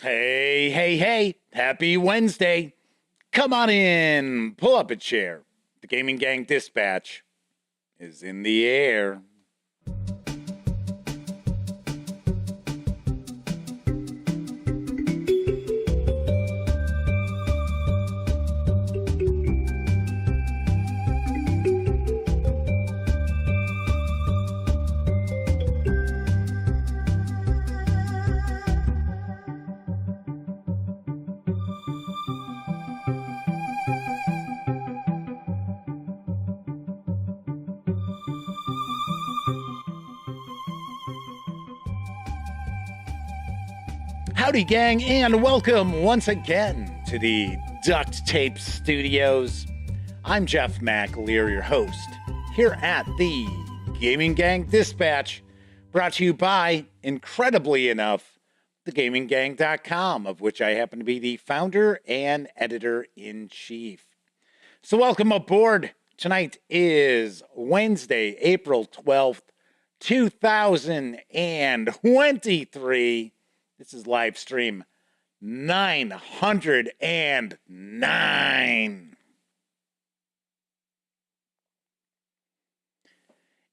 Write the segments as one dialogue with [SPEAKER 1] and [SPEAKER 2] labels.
[SPEAKER 1] Hey, hey, hey, happy Wednesday. Come on in, pull up a chair. The Gaming Gang Dispatch is in the air. Howdy, gang, and welcome once again to the Duct Tape Studios. I'm Jeff McAleer, your host, here at the Gaming Gang Dispatch, brought to you by, incredibly enough, thegaminggang.com, of which I happen to be the founder and editor-in-chief. So welcome aboard. Tonight is Wednesday, April 12th, 2023. This is live stream 909.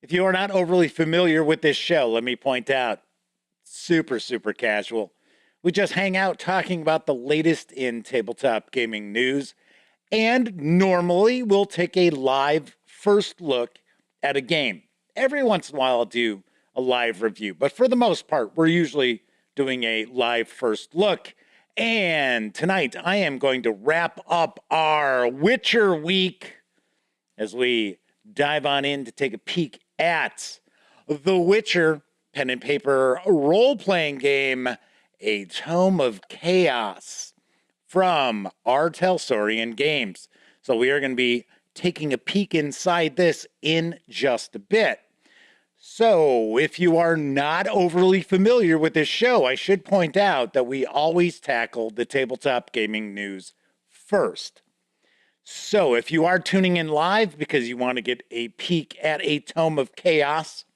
[SPEAKER 1] If you are not overly familiar with this show, let me point out, super casual. We just hang out talking about the latest in tabletop gaming news, and normally we'll take a live first look at a game. Every once in a while I'll do a live review, but for the most part, we're usually doing a live first look. And tonight I am going to wrap up our Witcher week as we dive on in to take a peek at The Witcher pen and paper role-playing game, A Tome of Chaos from our Talsorian Games. So we are going to be taking a peek inside this in just a bit. So, if you are not overly familiar with this show, I should point out that we always tackle the tabletop gaming news first. So, if you are tuning in live because you want to get a peek at A Tome of Chaos,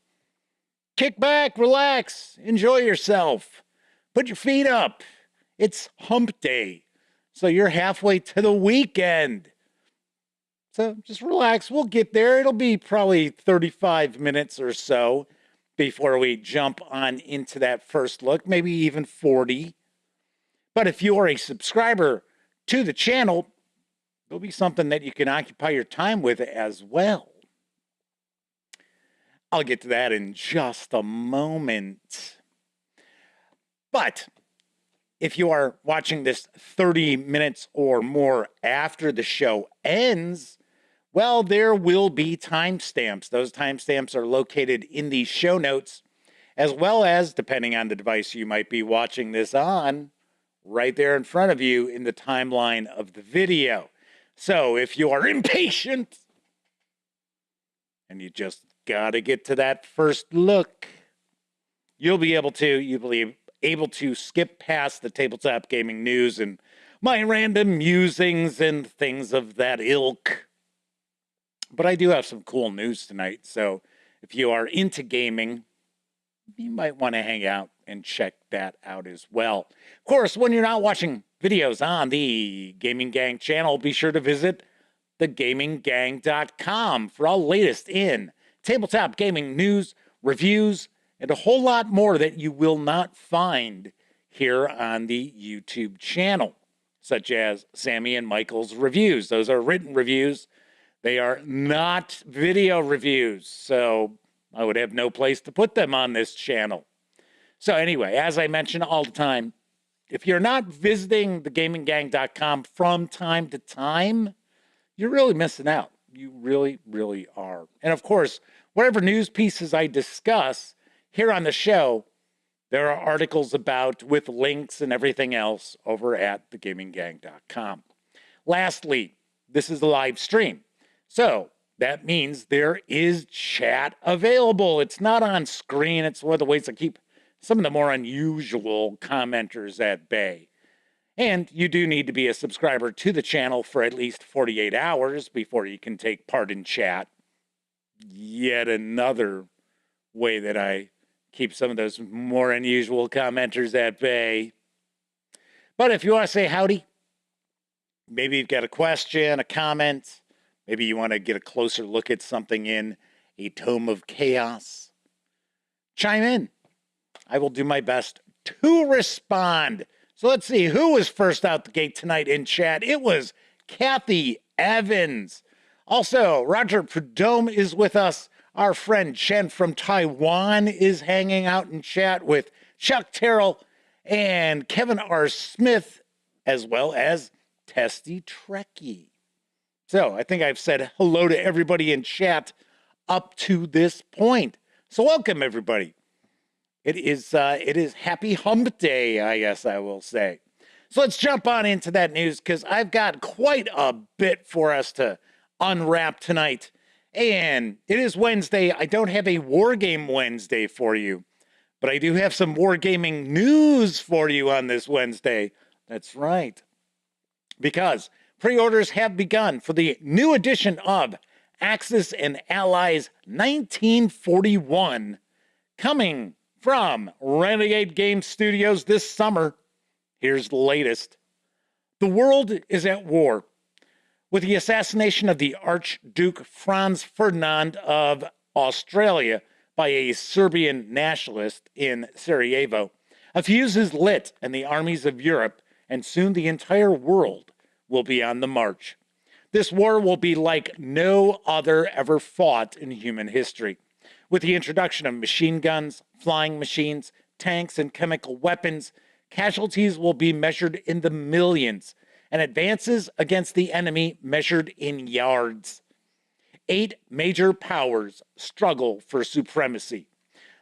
[SPEAKER 1] kick back, relax, enjoy yourself, put your feet up. It's hump day, so you're halfway to the weekend. So just relax. We'll get there. It'll be probably 35 minutes or so before we jump on into that first look, maybe even 40. But if you are a subscriber to the channel, there'll be something that you can occupy your time with as well. I'll get to that in just a moment. But if you are watching this 30 minutes or more after the show ends, well, there will be timestamps. Those timestamps are located in the show notes, as well as, depending on the device you might be watching this on, right there in front of you in the timeline of the video. So if you are impatient and you just got to get to that first look, you'll be able to skip past the tabletop gaming news and my random musings and things of that ilk. But I do have some cool news tonight, so if you are into gaming, you might want to hang out and check that out as well. Of course, when you're not watching videos on the Gaming Gang channel, be sure to visit thegaminggang.com for all latest in tabletop gaming news, reviews, and a whole lot more that you will not find here on the YouTube channel, such as Sammy and Michael's reviews. Those are written reviews. They are not video reviews, so I would have no place to put them on this channel. So anyway, as I mention all the time, if you're not visiting thegaminggang.com from time to time, you're really missing out. You really are. And of course, whatever news pieces I discuss here on the show, there are articles about with links and everything else over at thegaminggang.com. Lastly, this is a live stream. So that means there is chat available. It's not on screen. It's one of the ways to keep some of the more unusual commenters at bay. And you do need to be a subscriber to the channel for at least 48 hours before you can take part in chat. Yet another way that I keep some of those more unusual commenters at bay. But if you want to say howdy, maybe you've got a question, a comment, maybe you want to get a closer look at something in A Tome of Chaos, chime in. I will do my best to respond. So let's see who was first out the gate tonight in chat. It was Kathy Evans. Also, Roger Prudhomme is with us. Our friend Chen from Taiwan is hanging out in chat with Chuck Terrell and Kevin R. Smith, as well as Testy Trekkie. So I think I've said hello to everybody in chat up to this point. So welcome, everybody. It is Happy Hump Day, I guess I will say. So let's jump on into that news, because I've got quite a bit for us to unwrap tonight. And it is Wednesday. I don't have a Wargame Wednesday for you, but I do have some wargaming news for you on this Wednesday. That's right. Because pre-orders have begun for the new edition of Axis and Allies 1941, coming from Renegade Game Studios this summer. Here's the latest. The world is at war. With the assassination of the Archduke Franz Ferdinand of Australia by a Serbian nationalist in Sarajevo, a fuse is lit, and the armies of Europe, and soon the entire world, will be on the march. This war will be like no other ever fought in human history. With the introduction of machine guns, flying machines, tanks, and chemical weapons, casualties will be measured in the millions, and advances against the enemy measured in yards. 8 major powers struggle for supremacy.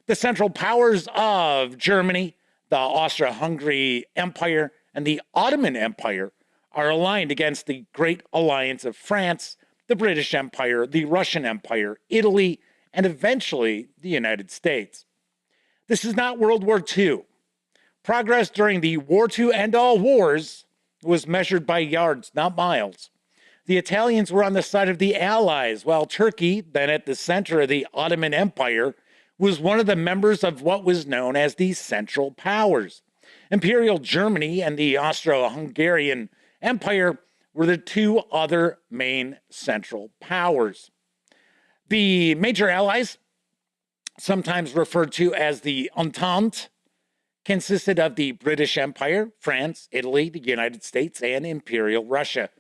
[SPEAKER 1] The Central Powers of Germany, the Austro-Hungary Empire, and the Ottoman Empire are aligned against the Great Alliance of France, the British Empire, the Russian Empire, Italy, and eventually the United States. This is not World War II. Progress during the war to end all wars was measured by yards, not miles. The Italians were on the side of the Allies, while Turkey, then at the center of the Ottoman Empire, was one of the members of what was known as the Central Powers. Imperial Germany and the Austro-Hungarian Empire were the 2 other main Central Powers. The major allies, sometimes referred to as the Entente, consisted of the British Empire, France, Italy, the United States, and Imperial Russia.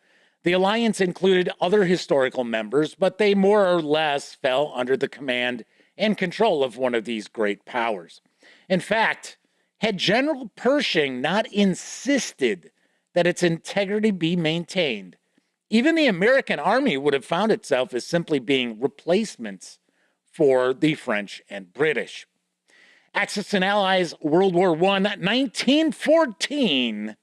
[SPEAKER 1] The alliance included other historical members, but they more or less fell under the command and control of one of these great powers. In fact, had General Pershing not insisted that its integrity be maintained, even the American army would have found itself as simply being replacements for the French and British. Axis and Allies World War I 1914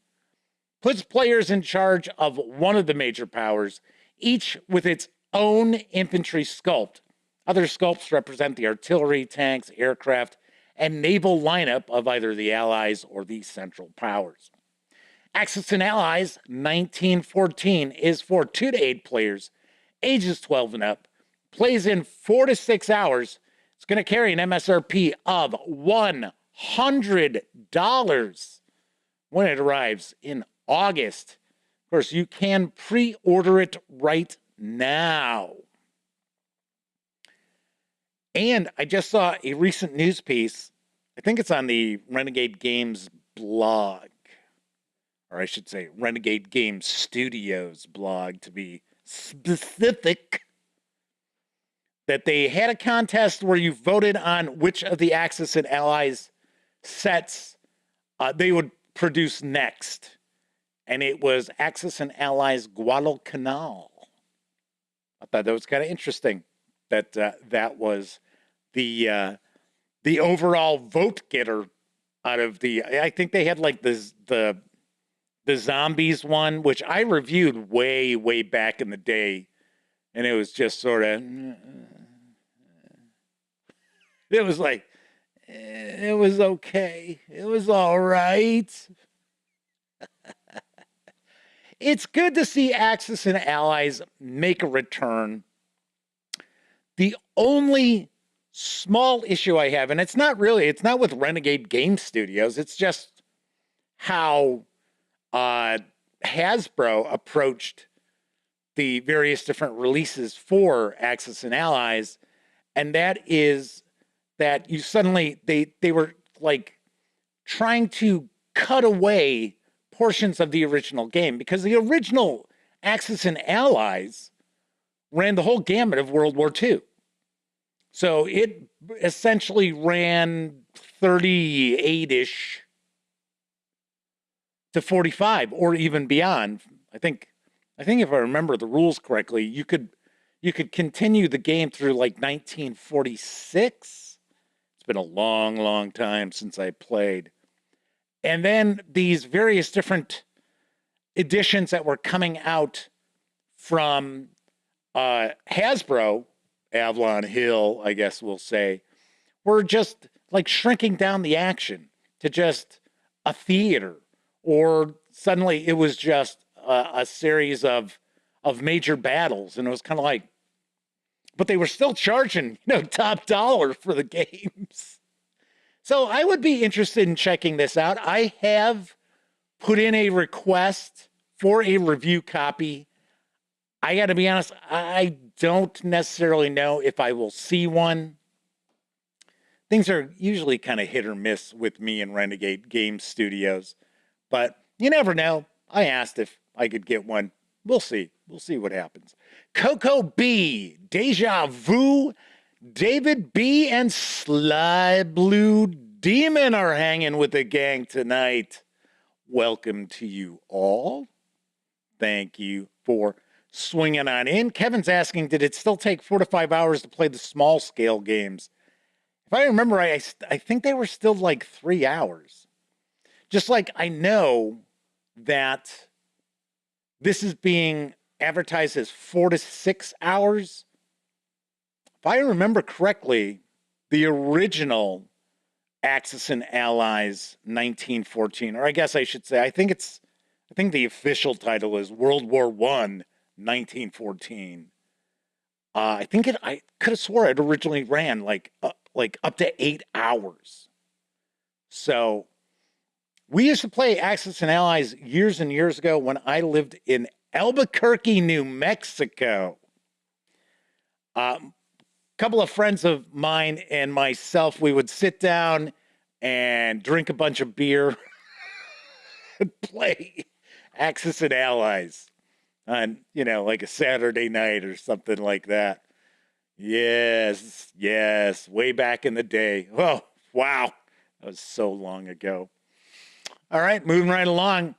[SPEAKER 1] puts players in charge of one of the major powers, each with its own infantry sculpt. Other sculpts represent the artillery, tanks, aircraft, and naval lineup of either the Allies or the Central Powers. Axis and Allies 1914 is for 2 to 8 players, ages 12 and up, plays in 4 to 6 hours. It's going to carry an MSRP of $100 when it arrives in August. Of course, you can pre-order it right now. And I just saw a recent news piece. I think it's on the Renegade Games blog, or I should say Renegade Game Studios blog to be specific, that they had a contest where you voted on which of the Axis and Allies sets they would produce next. And it was Axis and Allies Guadalcanal. I thought that was kind of interesting that that was the overall vote getter out of the. I think they had like the zombies one, which I reviewed way back in the day, and it was just sort of. It was like, it was okay. It was all right. It's good to see Axis and Allies make a return. The only small issue I have, and it's not with Renegade Game Studios, it's just how Hasbro approached the various different releases for Axis and Allies, and that is that you suddenly they were like trying to cut away portions of the original game, because the original Axis and Allies ran the whole gamut of World War II. So it essentially ran 38-ish to 45 or even beyond. I think if I remember the rules correctly, you could continue the game through like 1946. It's been a long, long time since I played. And then these various different editions that were coming out from Hasbro, Avalon Hill, I guess we'll say, were just like shrinking down the action to just a theater, or suddenly it was just a series of major battles, and it was kind of like, but they were still charging, top dollar for the games. So I would be interested in checking this out. I have put in a request for a review copy. I got to be honest, I don't necessarily know if I will see one. Things are usually kind of hit or miss with me and Renegade Game Studios, but you never know. I asked if I could get one. We'll see. We'll see what happens. Coco B, Deja Vu, David B, and Sly Blue Demon are hanging with the gang tonight. Welcome to you all. Thank you for swinging on in. Kevin's asking, did it still take 4 to 5 hours to play the small scale games? If I remember right, I think they were still like 3 hours. Just like I know that this is being advertised as 4 to 6 hours. If I remember correctly, the original Axis and Allies 1914, or I guess I should say, I think the official title is World War I 1914. I could have swore it originally ran like up to 8 hours. So we used to play Axis and Allies years and years ago when I lived in Albuquerque, New Mexico. Couple of friends of mine and myself, we would sit down and drink a bunch of beer and play Axis and Allies on, like a Saturday night or something like that. Yes, way back in the day. Oh, wow. That was so long ago. All right, moving right along.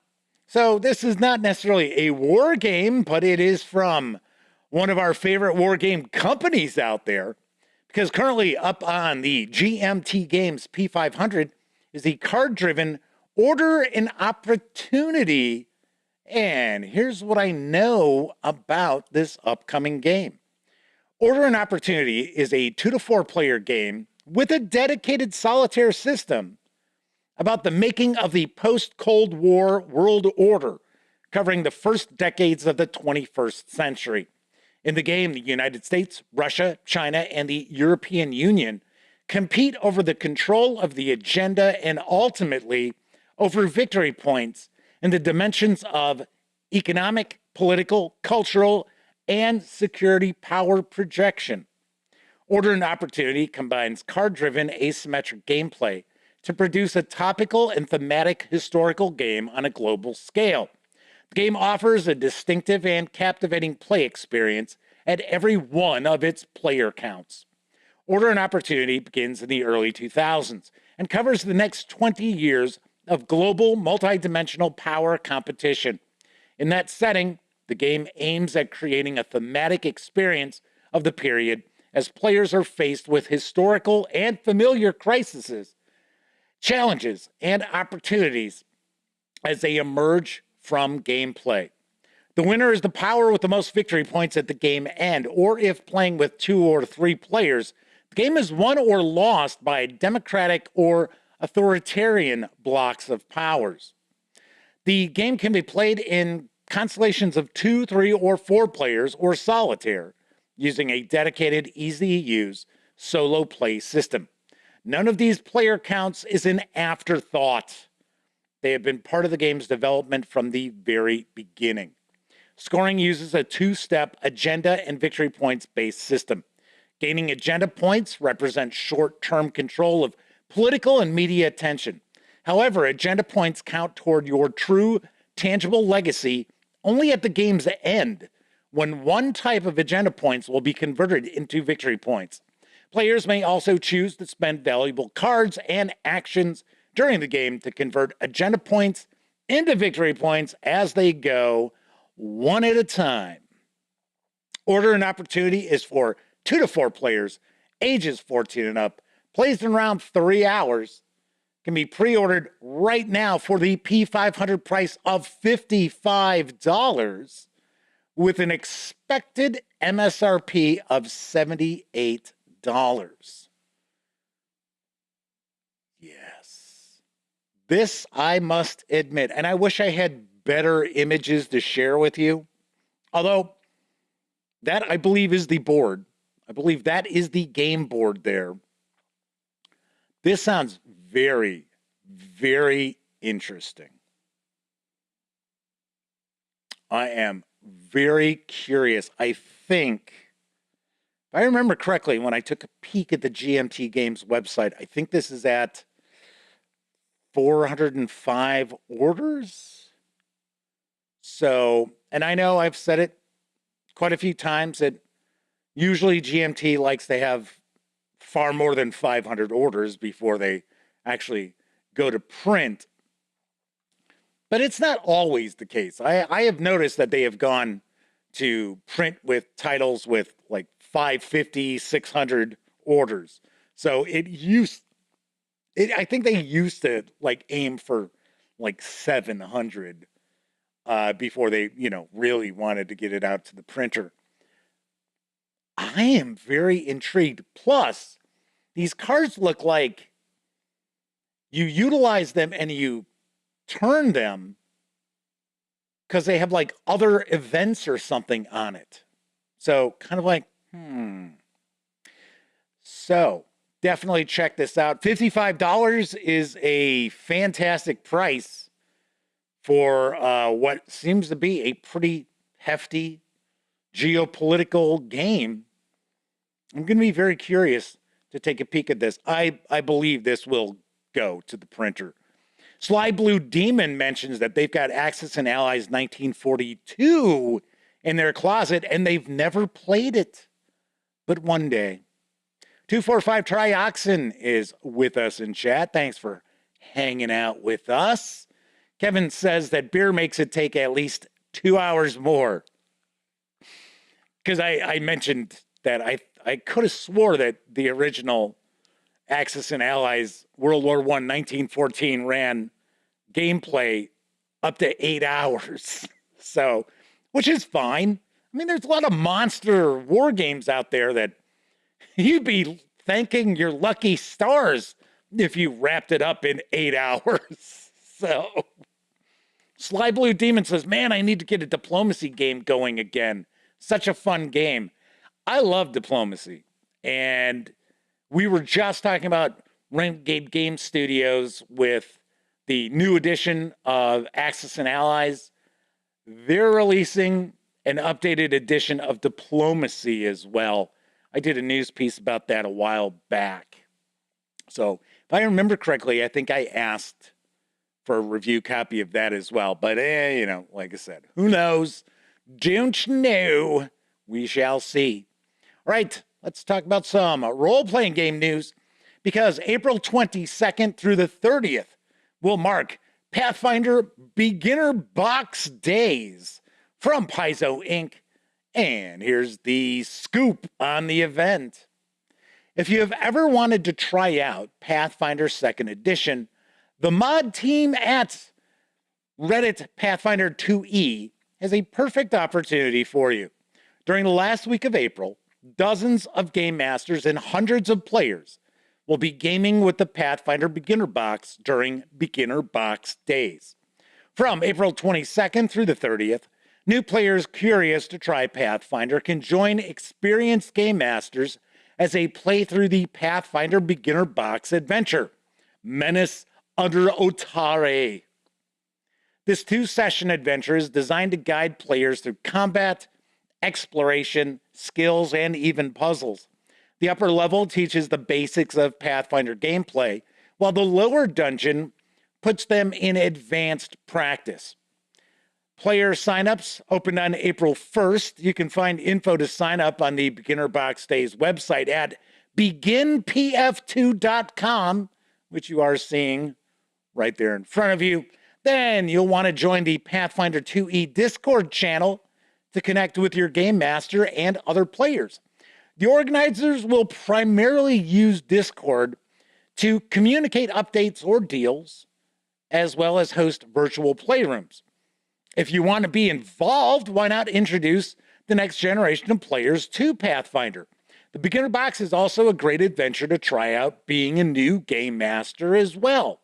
[SPEAKER 1] So this is not necessarily a war game, but it is from one of our favorite war game companies out there, because currently up on the GMT Games P500 is the card-driven Order and Opportunity. And here's what I know about this upcoming game. Order and Opportunity is a 2 to 4 player game with a dedicated solitaire system about the making of the post-Cold War world order, covering the first decades of the 21st century. In the game, the United States, Russia, China, and the European Union compete over the control of the agenda and ultimately over victory points in the dimensions of economic, political, cultural, and security power projection. Order and Opportunity combines card-driven asymmetric gameplay to produce a topical and thematic historical game on a global scale. The game offers a distinctive and captivating play experience at every one of its player counts. Order and Opportunity begins in the early 2000s and covers the next 20 years of global multidimensional power competition. In that setting, the game aims at creating a thematic experience of the period as players are faced with historical and familiar crises, challenges, and opportunities as they emerge from gameplay. The winner is the power with the most victory points at the game end, or if playing with 2 or 3 players, the game is won or lost by democratic or authoritarian blocks of powers. The game can be played in constellations of 2, 3, or 4 players, or solitaire, using a dedicated, easy-to-use solo play system. None of these player counts is an afterthought. They have been part of the game's development from the very beginning. Scoring uses a two-step agenda and victory points-based system. Gaining agenda points represents short-term control of political and media attention. However, agenda points count toward your true, tangible legacy only at the game's end, when one type of agenda points will be converted into victory points. Players may also choose to spend valuable cards and actions during the game to convert agenda points into victory points as they go, one at a time. Order and Opportunity is for 2 to 4 players, ages 14 and up, plays in around 3 hours, can be pre-ordered right now for the P500 price of $55 with an expected MSRP of $78. Yes. This, I must admit, and I wish I had better images to share with you, although that, I believe, is the board. I believe that is the game board there. This sounds very, very interesting. I am very curious. I think, if I remember correctly, when I took a peek at the GMT Games website, I think this is at 405 orders. So, and I know I've said it quite a few times that usually GMT likes to have far more than 500 orders before they actually go to print. But it's not always the case. I have noticed that they have gone to print with titles with like 550, 600 orders. So I think they used to like aim for like 700 before they, really wanted to get it out to the printer. I am very intrigued. Plus, these cards look like you utilize them and you turn them because they have like other events or something on it. So kind of like, So definitely check this out. $55 is a fantastic price for what seems to be a pretty hefty geopolitical game. I'm going to be very curious to take a peek at this. I believe this will go to the printer. Sly Blue Demon mentions that they've got Axis and Allies 1942 in their closet and they've never played it. But one day. 245 Trioxin is with us in chat. Thanks for hanging out with us. Kevin says that beer makes it take at least 2 hours more. Because I mentioned that I could have swore that the original Axis and Allies World War I 1914 ran gameplay up to 8 hours. So, which is fine. I mean, there's a lot of monster war games out there that you'd be thanking your lucky stars if you wrapped it up in 8 hours. So, Sly Blue Demon says, man, I need to get a diplomacy game going again. Such a fun game. I love diplomacy. And we were just talking about Renegade Game Studios with the new edition of Axis and Allies. They're releasing an updated edition of Diplomacy as well. I did a news piece about that a while back. So if I remember correctly, I think I asked for a review copy of that as well. But, like I said, who knows? Don't know. We shall see. All right, let's talk about some role-playing game news, because April 22nd through the 30th will mark Pathfinder Beginner Box Days from Paizo Inc. And here's the scoop on the event. If you have ever wanted to try out Pathfinder 2nd Edition, the mod team at Reddit Pathfinder 2E has a perfect opportunity for you. During the last week of April, dozens of game masters and hundreds of players will be gaming with the Pathfinder Beginner Box during Beginner Box Days. From April 22nd through the 30th, new players curious to try Pathfinder can join experienced game masters as they play through the Pathfinder Beginner Box adventure, Menace Under Otare. This 2-session adventure is designed to guide players through combat, exploration, skills, and even puzzles. The upper level teaches the basics of Pathfinder gameplay, while the lower dungeon puts them in advanced practice. Player signups opened on April 1st. You can find info to sign up on the Beginner Box Days website at beginpf2.com, which you are seeing right there in front of you. Then you'll want to join the Pathfinder 2e Discord channel to connect with your game master and other players. The organizers will primarily use Discord to communicate updates or deals, as well as host virtual playrooms. If you want to be involved, why not introduce the next generation of players to Pathfinder? The Beginner Box is also a great adventure to try out being a new game master as well.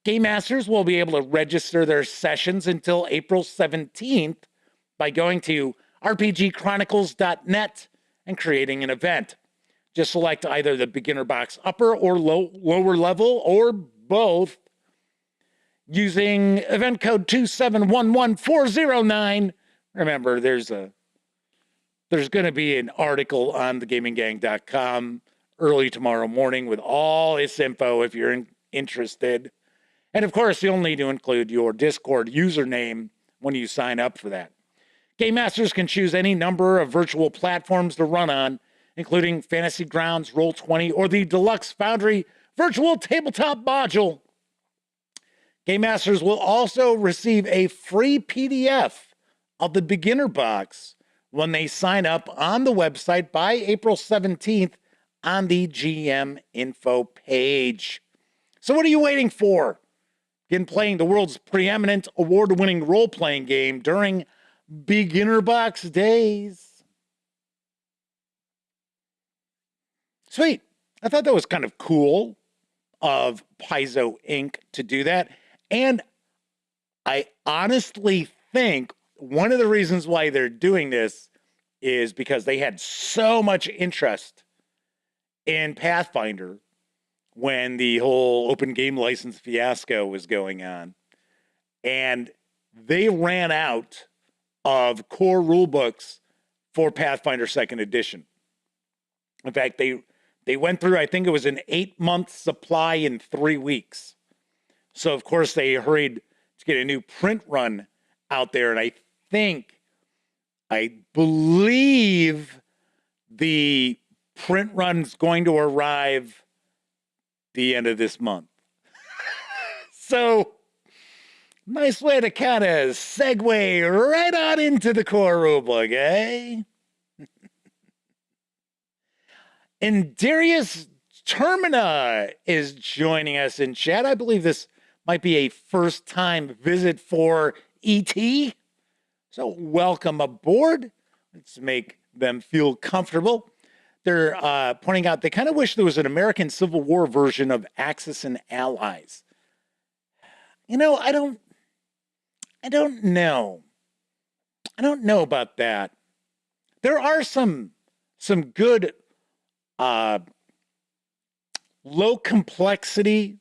[SPEAKER 1] Game masters will be able to register their sessions until April 17th by going to rpgchronicles.net and creating an event. Just select either the Beginner Box upper or lower level or both using event code 2711409. Remember, there's going to be an article on thegaminggang.com early tomorrow morning with all its info if you're interested. And of course, you'll need to include your Discord username when you sign up for that. Game Masters can choose any number of virtual platforms to run on, including Fantasy Grounds, Roll20, or the Deluxe Foundry Virtual Tabletop module. Game Masters will also receive a free PDF of the Beginner Box when they sign up on the website by April 17th on the GM info page. So what are you waiting for? Begin playing the world's preeminent award-winning role-playing game during Beginner Box Days. Sweet. I thought that was kind of cool of Paizo Inc. to do that. And I honestly think one of the reasons why they're doing this is because they had so much interest in Pathfinder when the whole open game license fiasco was going on. And they ran out of core rule books for Pathfinder 2nd edition. In fact, they went through, I think it was an 8-month supply in 3 weeks. So, of course, they hurried to get a new print run out there. And I believe the print run's going to arrive the end of this month. So, nice way to kind of segue right on into the core rulebook, eh? And Darius Termina is joining us in chat. I believe this might be a first-time visit for ET. So welcome aboard. Let's make them feel comfortable. They're pointing out they kind of wish there was an American Civil War version of Axis and Allies. You know, I don't know. I don't know about that. There are some good low complexity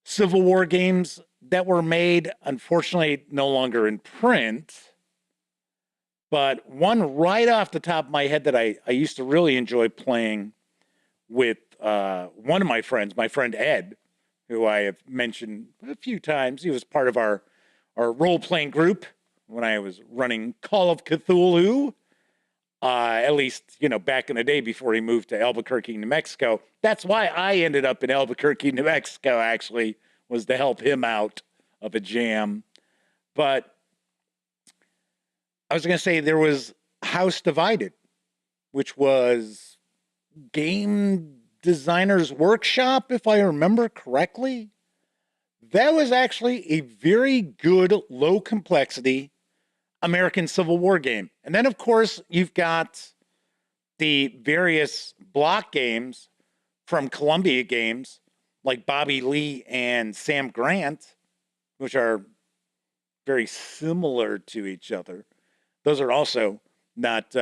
[SPEAKER 1] Civil War games that were made, unfortunately, no longer in print. But one right off the top of my head that I used to really enjoy playing with one of my friends, my friend Ed, who I have mentioned a few times. He was part of our role-playing group when I was running Call of Cthulhu. At least, you know, back in the day before he moved to Albuquerque, New Mexico. That's why I ended up in Albuquerque, New Mexico, actually, was to help him out of a jam. But I was going to say there was House Divided, which was Game Designer's Workshop, if I remember correctly. That was actually a very good, low complexity American Civil War game. And then, of course, you've got the various block games from Columbia Games, like Bobby Lee and Sam Grant, which are very similar to each other. Those are also not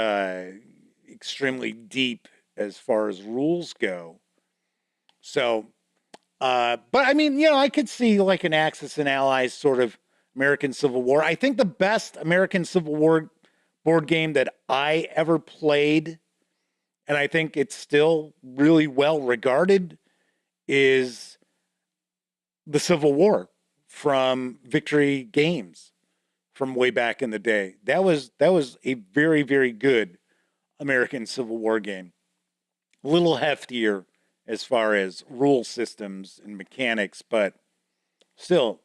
[SPEAKER 1] extremely deep as far as rules go. So, but I mean, you know, I could see like an Axis and Allies sort of American Civil War. I think the best American Civil War board game that I ever played, and I think it's still really well regarded, is the Civil War from Victory Games from way back in the day. That was a very, very good American Civil War game. A little heftier as far as rule systems and mechanics, but still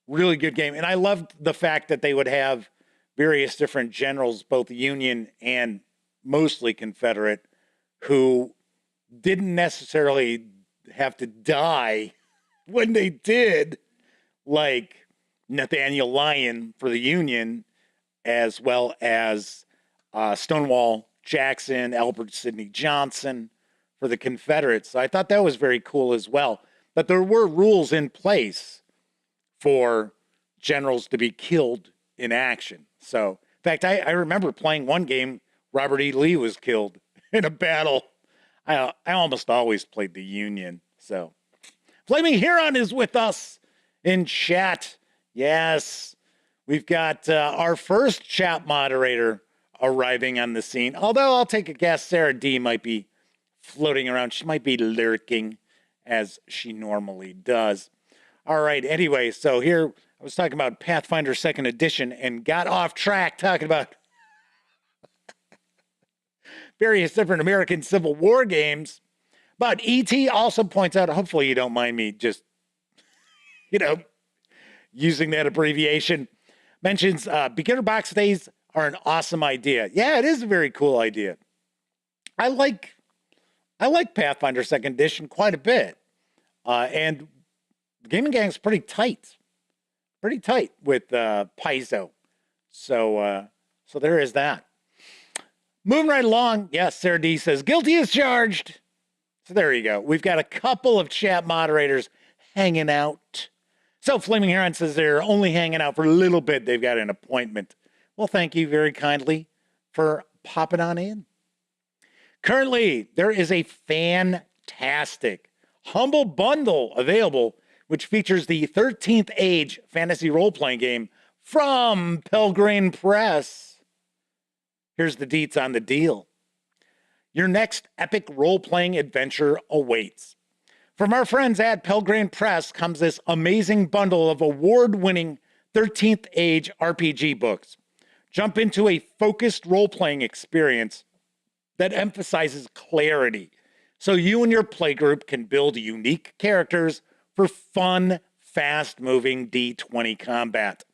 [SPEAKER 1] really good game. And I loved the fact that they would have various different generals, both Union and mostly Confederate, who didn't necessarily have to die when they did, like Nathaniel Lyon for the Union, as well as Stonewall Jackson, Albert Sidney Johnson for the Confederates. So I thought that was very cool as well. But there were rules in place for generals to be killed in action. So, in fact, I remember playing one game, Robert E. Lee was killed in a battle. I almost always played the Union. So, Flaming Huron is with us in chat. Yes, we've got our first chat moderator arriving on the scene. Although I'll take a guess, Sarah D might be floating around. She might be lurking as she normally does. All right, anyway, so here I was talking about Pathfinder 2nd Edition and got off track talking about various different American Civil War games. But E.T. also points out, hopefully you don't mind me just, using that abbreviation, mentions beginner box days are an awesome idea. Yeah, it is a very cool idea. I like Pathfinder 2nd Edition quite a bit. And the gaming gang's pretty tight with Paizo. So there is that. Moving right along. Yes, Sarah D says, guilty as charged. So there you go. We've got a couple of chat moderators hanging out. So Flaming Heron says they're only hanging out for a little bit. They've got an appointment. Well, thank you very kindly for popping on in. Currently, there is a fantastic Humble Bundle available, which features the 13th Age fantasy role-playing game from Pelgrane Press. Here's the deets on the deal. Your next epic role-playing adventure awaits. From our friends at Pelgrane Press comes this amazing bundle of award-winning 13th Age RPG books. Jump into a focused role-playing experience that emphasizes clarity, so you and your playgroup can build unique characters for fun, fast-moving D20 combat.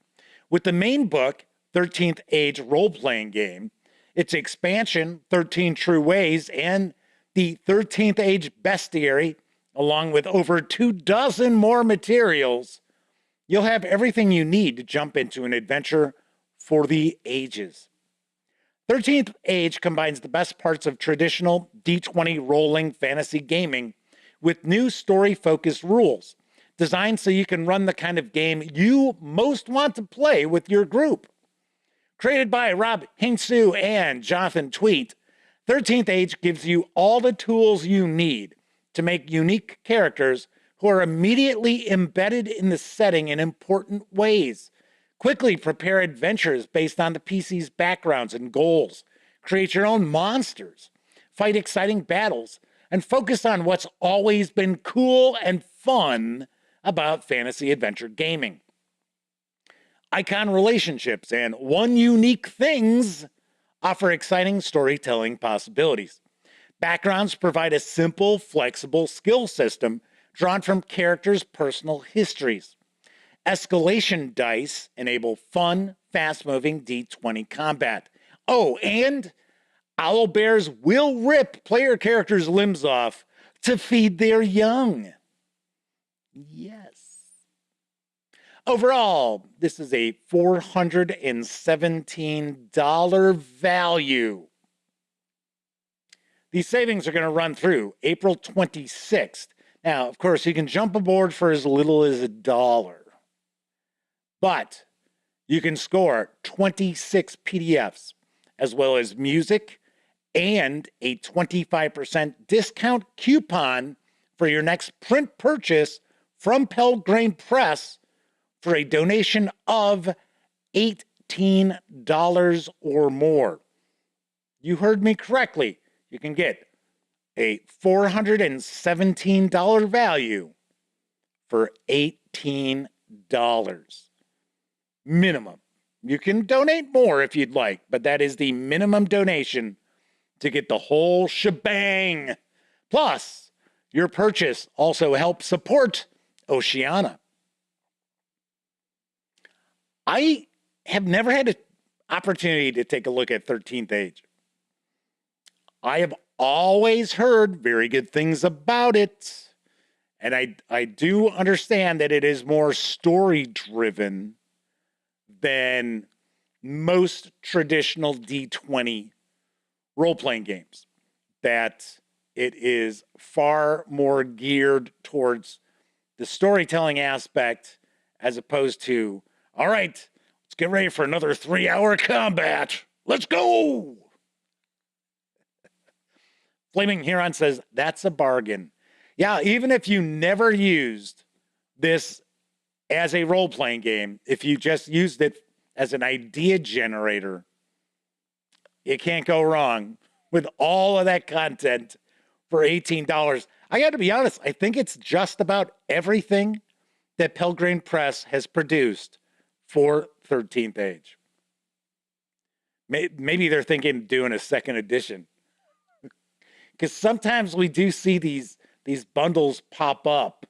[SPEAKER 1] With the main book, 13th Age role-playing game, its expansion, 13 True Ways, and the 13th Age Bestiary, along with over 24 more materials, you'll have everything you need to jump into an adventure for the ages. 13th Age combines the best parts of traditional D20 rolling fantasy gaming with new story-focused rules, designed so you can run the kind of game you most want to play with your group. Created by Rob Hinksu and Jonathan Tweet, 13th Age gives you all the tools you need to make unique characters who are immediately embedded in the setting in important ways. Quickly prepare adventures based on the PC's backgrounds and goals. Create your own monsters. Fight exciting battles. And focus on what's always been cool and fun about fantasy adventure gaming. Icon relationships and One Unique Things offer exciting storytelling possibilities. Backgrounds provide a simple, flexible skill system drawn from characters' personal histories. Escalation dice enable fun, fast-moving D20 combat. Oh, and owlbears will rip player characters' limbs off to feed their young. Yes. Overall, this is a $417 value. These savings are going to run through April 26th. Now, of course, you can jump aboard for as little as $1. But you can score 26 PDFs, as well as music and a 25% discount coupon for your next print purchase from Pelgrane Press for a donation of $18 or more. You heard me correctly. You can get a $417 value for $18 minimum. You can donate more if you'd like, but that is the minimum donation to get the whole shebang. Plus, your purchase also helps support Oceana. I have never had an opportunity to take a look at 13th Age. I have always heard very good things about it. And I do understand that it is more story-driven than most traditional D20 role-playing games. That it is far more geared towards the storytelling aspect as opposed to, all right, let's get ready for another 3-hour combat. Let's go! Flaming Huron says, that's a bargain. Yeah, even if you never used this as a role-playing game, if you just used it as an idea generator, you can't go wrong with all of that content for $18. I got to be honest, I think it's just about everything that Pelgrane Press has produced for 13th Age. Maybe they're thinking of doing a second edition. Because sometimes we do see these bundles pop up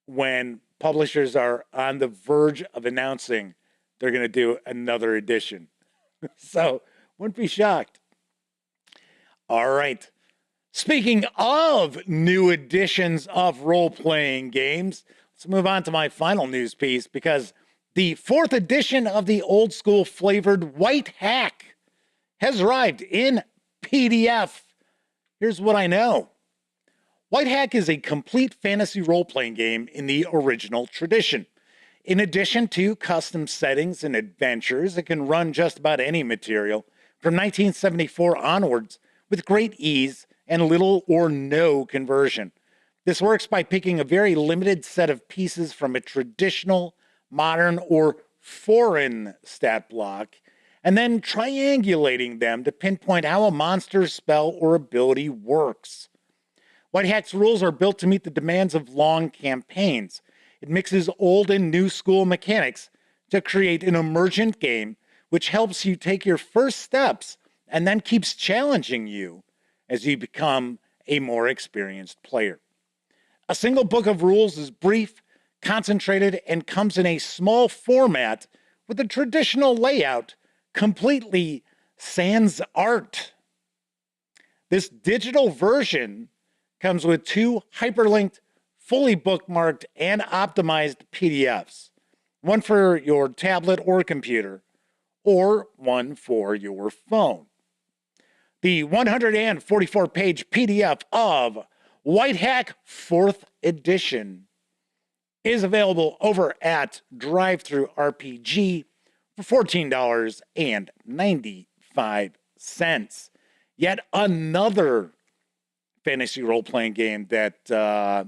[SPEAKER 1] when publishers are on the verge of announcing they're going to do another edition. So, wouldn't be shocked. All right. Speaking of new editions of role-playing games, let's move on to my final news piece, because the 4th edition of the old school flavored Whitehack has arrived in PDF. Here's what I know. Whitehack is a complete fantasy role-playing game in the original tradition. In addition to custom settings and adventures, it can run just about any material from 1974 onwards with great ease and little or no conversion. This works by picking a very limited set of pieces from a traditional, modern, or foreign stat block, and then triangulating them to pinpoint how a monster's spell or ability works. Whitehack's rules are built to meet the demands of long campaigns. It mixes old and new school mechanics to create an emergent game which helps you take your first steps and then keeps challenging you as you become a more experienced player. A single book of rules is brief, concentrated, and comes in a small format with a traditional layout, completely sans art. This digital version comes with 2 hyperlinked, fully bookmarked, and optimized PDFs. One for your tablet or computer, or one for your phone. The 144-page PDF of Whitehack 4th edition is available over at DriveThruRPG for $14.95. Yet another fantasy role-playing game that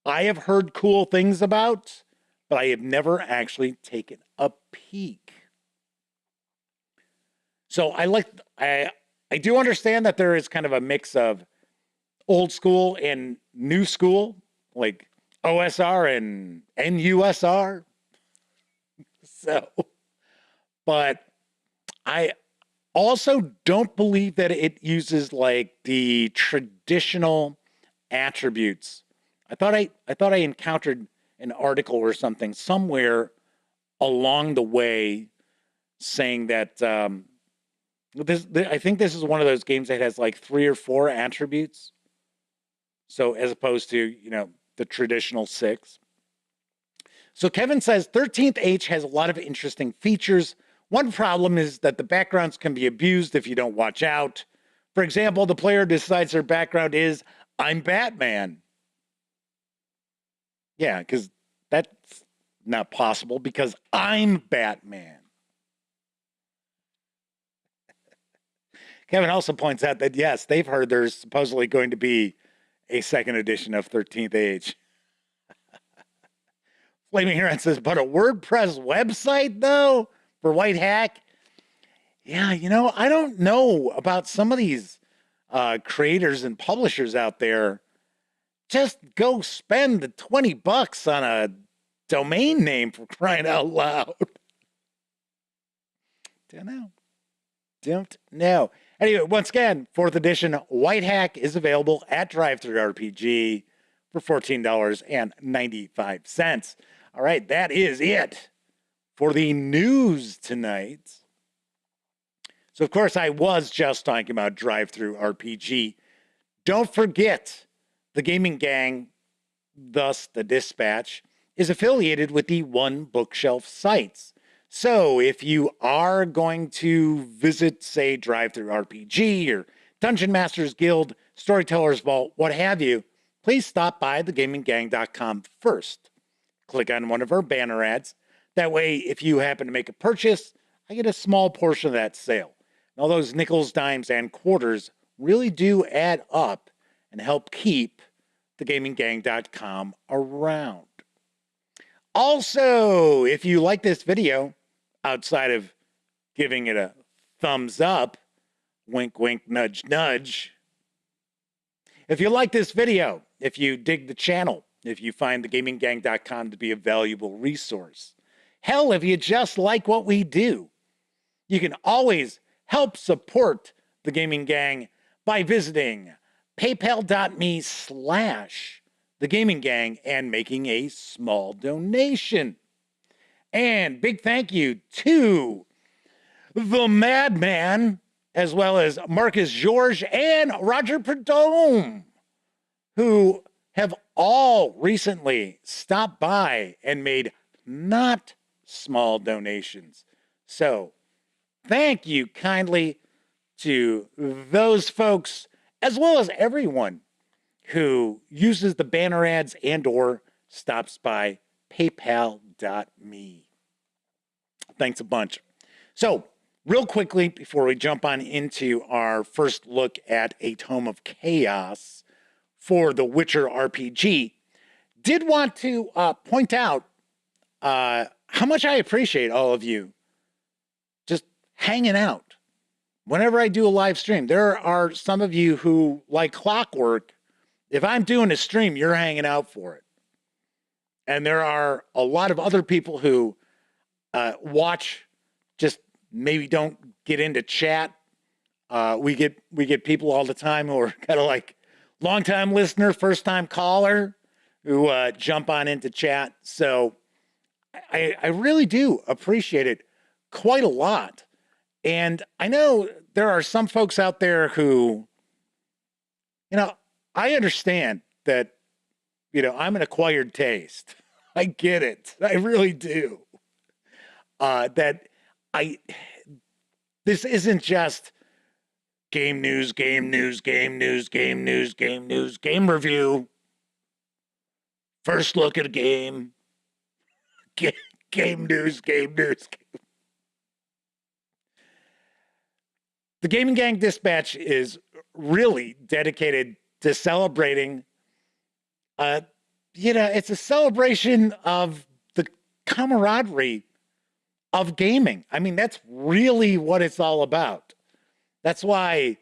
[SPEAKER 1] I have heard cool things about, but I have never actually taken a peek. So I do understand that there is kind of a mix of old school and new school, like OSR and NUSR. So, but I also don't believe that it uses like the traditional attributes. I thought I encountered an article or something somewhere along the way saying that I think this is one of those games that has like 3 or 4 attributes. So as opposed to, the traditional 6. So Kevin says 13th Age has a lot of interesting features. One problem is that the backgrounds can be abused if you don't watch out. For example, the player decides their background is, I'm Batman. Yeah, because that's not possible because I'm Batman. Kevin also points out that, yes, they've heard there's supposedly going to be a second edition of 13th Age. Flaming Heron says, but a WordPress website, though, for Whitehack? Yeah, you know, I don't know about some of these creators and publishers out there. Just go spend the $20 on a domain name, for crying out loud. Don't know. Anyway, once again, 4th edition Whitehack is available at DriveThruRPG for $14.95. All right, that is it for the news tonight. So, of course, I was just talking about DriveThruRPG. Don't forget, the Gaming Gang, thus the Dispatch, is affiliated with the One Bookshelf sites. So if you are going to visit, say, DriveThruRPG or Dungeon Masters Guild, Storytellers Vault, what have you, please stop by thegaminggang.com first. Click on one of our banner ads. That way, if you happen to make a purchase, I get a small portion of that sale. And all those nickels, dimes, and quarters really do add up and help keep thegaminggang.com around. Also, if you like this video, outside of giving it a thumbs up, wink, wink, nudge, nudge. If you like this video, if you dig the channel, if you find thegaminggang.com to be a valuable resource, hell, if you just like what we do, you can always help support the Gaming Gang by visiting paypal.me/thegaminggang and making a small donation. And big thank you to the Madman, as well as Marcus George and Roger Perdome, who have all recently stopped by and made not small donations. So thank you kindly to those folks, as well as everyone who uses the banner ads and or stops by paypal.me. Thanks a bunch. So real quickly, before we jump on into our first look at A Tome of Chaos for the Witcher RPG, did want to point out how much I appreciate all of you just hanging out. Whenever I do a live stream, there are some of you who, like clockwork, if I'm doing a stream, you're hanging out for it. And there are a lot of other people who watch, just maybe don't get into chat. We get people all the time who are kind of like long-time listener, first-time caller, who jump on into chat. So I really do appreciate it quite a lot. And I know there are some folks out there who, you know, I understand that, you know, I'm an acquired taste. I get it. I really do. This isn't just game news, game news, game news, game news, game news, game review. First look at a game. Game news, game news. The Gaming Gang Dispatch is really dedicated to celebrating, it's a celebration of the camaraderie of gaming. I mean, that's really what it's all about. That's why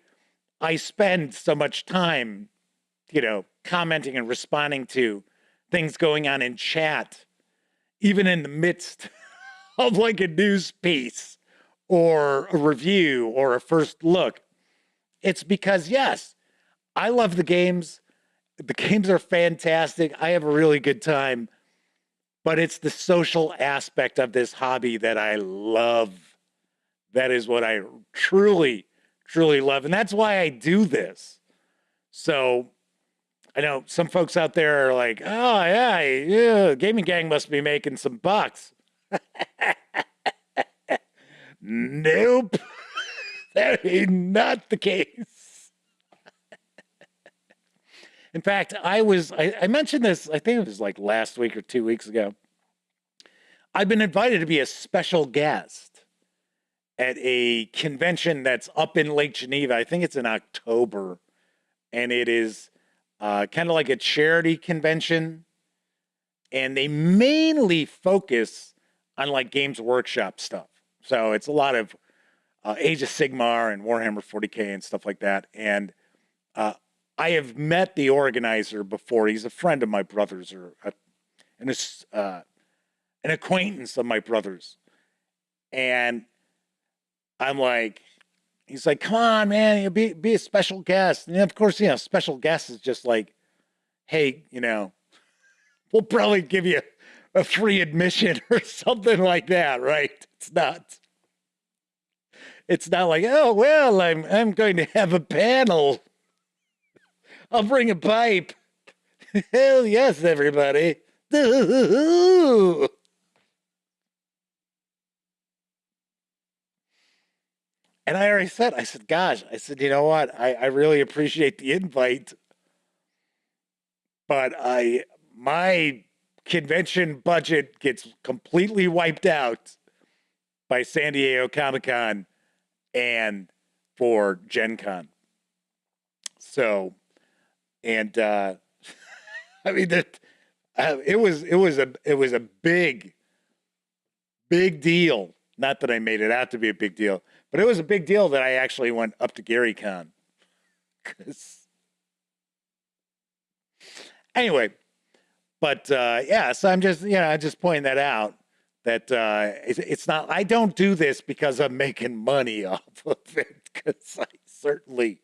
[SPEAKER 1] I spend so much time, commenting and responding to things going on in chat, even in the midst of like a news piece or a review or a first look. It's because, yes, I love the games. The games are fantastic. I have a really good time. But it's the social aspect of this hobby that I love. That is what I truly, truly love. And that's why I do this. So I know some folks out there are like, oh, yeah, Gaming Gang must be making some bucks. Nope. That is not the case. In fact, I mentioned this, I think it was like last week or 2 weeks ago. I've been invited to be a special guest at a convention that's up in Lake Geneva. I think it's in October. And it is kind of like a charity convention. and they mainly focus on like Games Workshop stuff. So it's a lot of Age of Sigmar and Warhammer 40K and stuff like that. And I have met the organizer before. He's a friend of my brother's, or an acquaintance of my brother's. And I'm like, he's like, come on, man, you be a special guest. And of course, special guest is just like, hey, we'll probably give you a free admission or something like that, right? It's not like, oh, well, I'm going to have a panel. I'll bring a pipe. Hell yes, everybody. And I already said, gosh, you know what? I really appreciate the invite, but my convention budget gets completely wiped out by San Diego Comic-Con and for Gen Con. So, and I mean, it was a big deal. Not that I made it out to be a big deal, but it was a big deal that I actually went up to GaryCon. Anyway, but yeah, so I'm just pointing that out, that it's not, I don't do this because I'm making money off of it, because I certainly,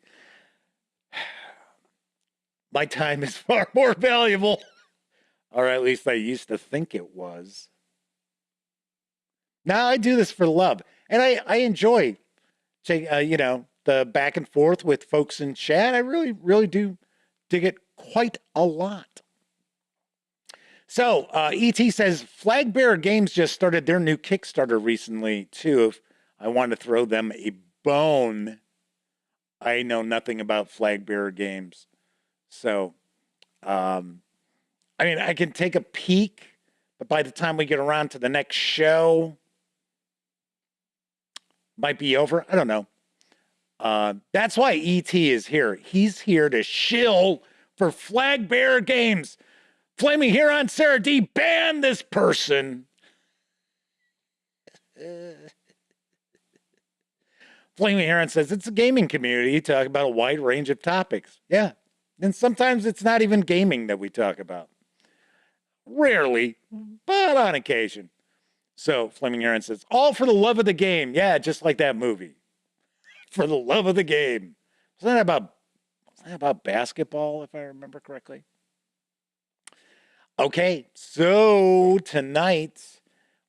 [SPEAKER 1] my time is far more valuable, or at least I used to think it was. Now I do this for love, and I enjoy, the back and forth with folks in chat. I really, really do dig it quite a lot. So ET says Flagbearer Games just started their new Kickstarter recently too. If I want to throw them a bone, I know nothing about Flagbearer Games, so I mean, I can take a peek, but by the time we get around to the next show, might be over. I don't know. That's why ET is here. He's here to shill for Flagbearer Games. Flaming Huron Sarah D, ban this person. Flaming Huron says it's a gaming community. You talk about a wide range of topics. Yeah. And sometimes it's not even gaming that we talk about. Rarely, but on occasion. So Flaming Heron says, all for the love of the game. Yeah, just like that movie. For the love of the game. Wasn't that about basketball, if I remember correctly? Okay, so tonight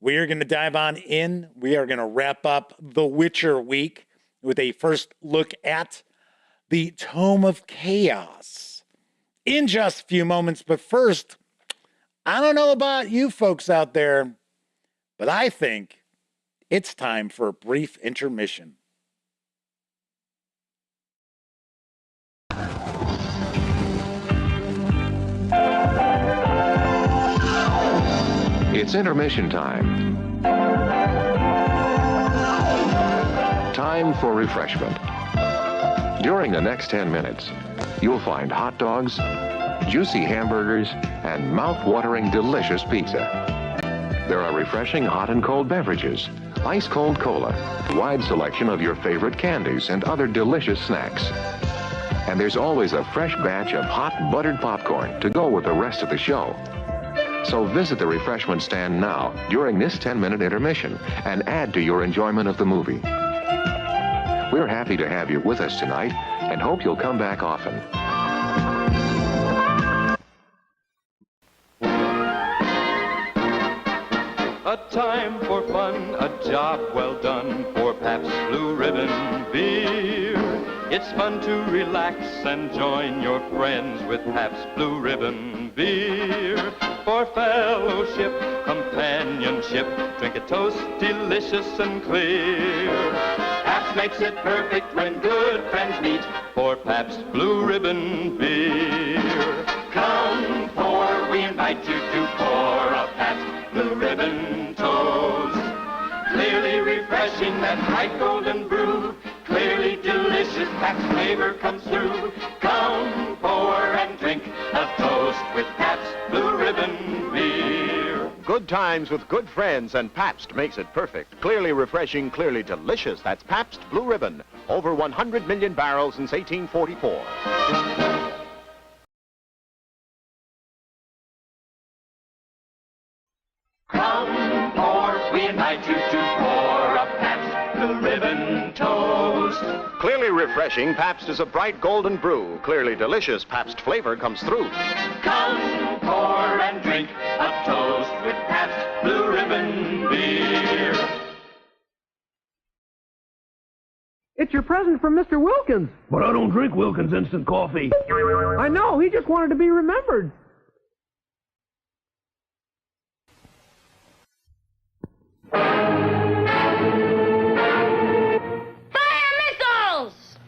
[SPEAKER 1] we are going to dive on in. We are going to wrap up The Witcher week with a first look at The Tome of Chaos in just a few moments. But first, I don't know about you folks out there, but I think it's time for a brief intermission.
[SPEAKER 2] It's intermission time. Time for refreshment. During the next 10 minutes, you'll find hot dogs, juicy hamburgers, and mouth-watering delicious pizza. There are refreshing hot and cold beverages, ice-cold cola, a wide selection of your favorite candies and other delicious snacks. And there's always a fresh batch of hot buttered popcorn to go with the rest of the show. So visit the refreshment stand now during this 10-minute intermission and add to your enjoyment of the movie. We're happy to have you with us tonight and hope you'll come back often.
[SPEAKER 3] A time for fun, a job well done for Pabst Blue Ribbon Beer. It's fun to relax and join your friends with Pabst Blue Ribbon Beer. For fellowship, companionship, drink a toast delicious and clear. Pabst makes it perfect when good friends meet for Pabst Blue Ribbon Beer. Come pour, we invite you to pour a Pabst Blue Ribbon toast. Clearly refreshing, that bright golden brew. Clearly delicious, Pabst flavor comes through. Come pour and drink a toast with Pabst Blue Ribbon Beer.
[SPEAKER 4] Good times with good friends, and Pabst makes it perfect. Clearly refreshing, clearly delicious. That's Pabst Blue Ribbon. Over 100 million barrels since 1844.
[SPEAKER 3] Come pour, we invite you to pour a Pabst Blue Ribbon toast.
[SPEAKER 4] Clearly refreshing, Pabst is a bright golden brew. Clearly delicious, Pabst flavor comes through.
[SPEAKER 3] Come pour and drink a toast with Pabst Blue Ribbon beer.
[SPEAKER 5] It's your present from Mr. Wilkins.
[SPEAKER 6] But I don't drink Wilkins instant coffee.
[SPEAKER 5] I know, he just wanted to be remembered.
[SPEAKER 7] Fire missiles!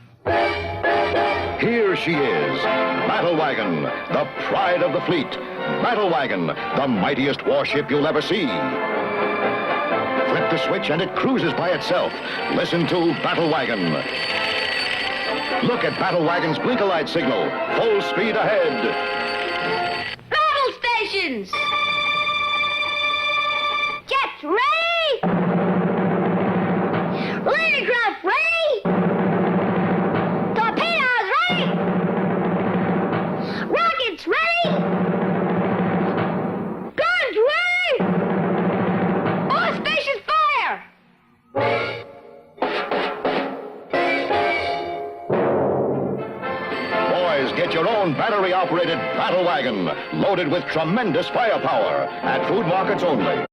[SPEAKER 8] Here she is, Battle Wagon, the pride of the fleet. Battle Wagon, the mightiest warship you'll ever see. Flip the switch and it cruises by itself. Listen to Battle Wagon. Look at Battle Wagon's blink-a-light signal. Full speed ahead.
[SPEAKER 7] Battle stations! Jets ready! Landing craft ready! Torpedoes ready! Rockets ready! Guns ready! All stations fire!
[SPEAKER 8] Boys, get your own battery-operated Battle Wagon, loaded with tremendous firepower, at food markets only.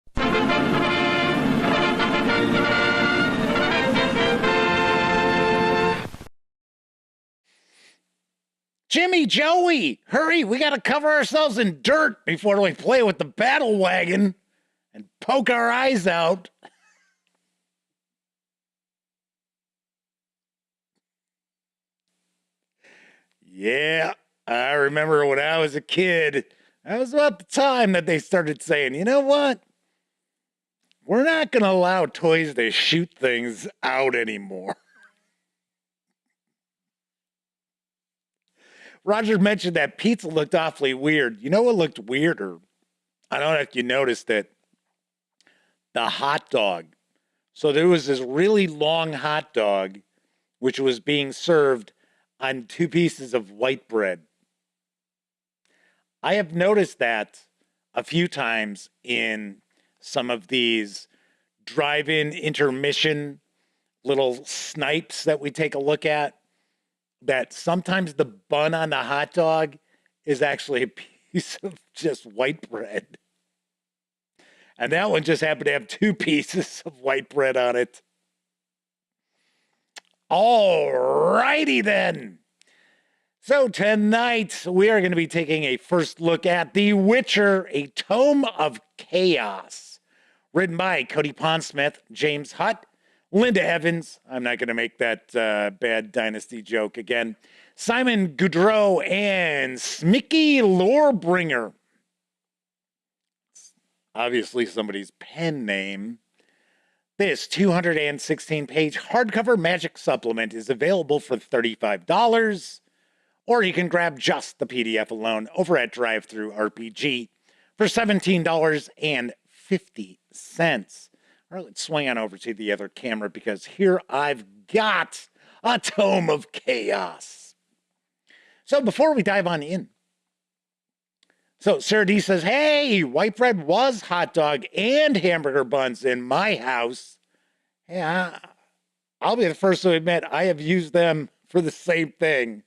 [SPEAKER 1] Jimmy, Joey, hurry, we gotta cover ourselves in dirt before we play with the Battle Wagon and poke our eyes out. Yeah, I remember when I was a kid, that was about the time that they started saying, you know what? We're not going to allow toys to shoot things out anymore. Roger mentioned that pizza looked awfully weird. You know what looked weirder? I don't know if you noticed it. The hot dog. So there was this really long hot dog, which was being served on 2 pieces of white bread. I have noticed that a few times in some of these drive-in intermission little snipes that we take a look at, that sometimes the bun on the hot dog is actually a piece of just white bread. And that one just happened to have 2 pieces of white bread on it. All righty then. So tonight we are going to be taking a first look at The Witcher, A Tome of Chaos, written by Cody Pondsmith, James Hutt, Linda Evans. I'm not going to make that bad Dynasty joke again. Simon Goudreau and Smicky Lorebringer. Obviously somebody's pen name. This 216-page hardcover magic supplement is available for $35, or you can grab just the PDF alone over at DriveThruRPG for $17.50. All right, let's swing on over to the other camera because here I've got A Tome of Chaos. So before we dive on in, so Sarah D says, hey, white bread was hot dog and hamburger buns in my house. Yeah, I'll be the first to admit I have used them for the same thing.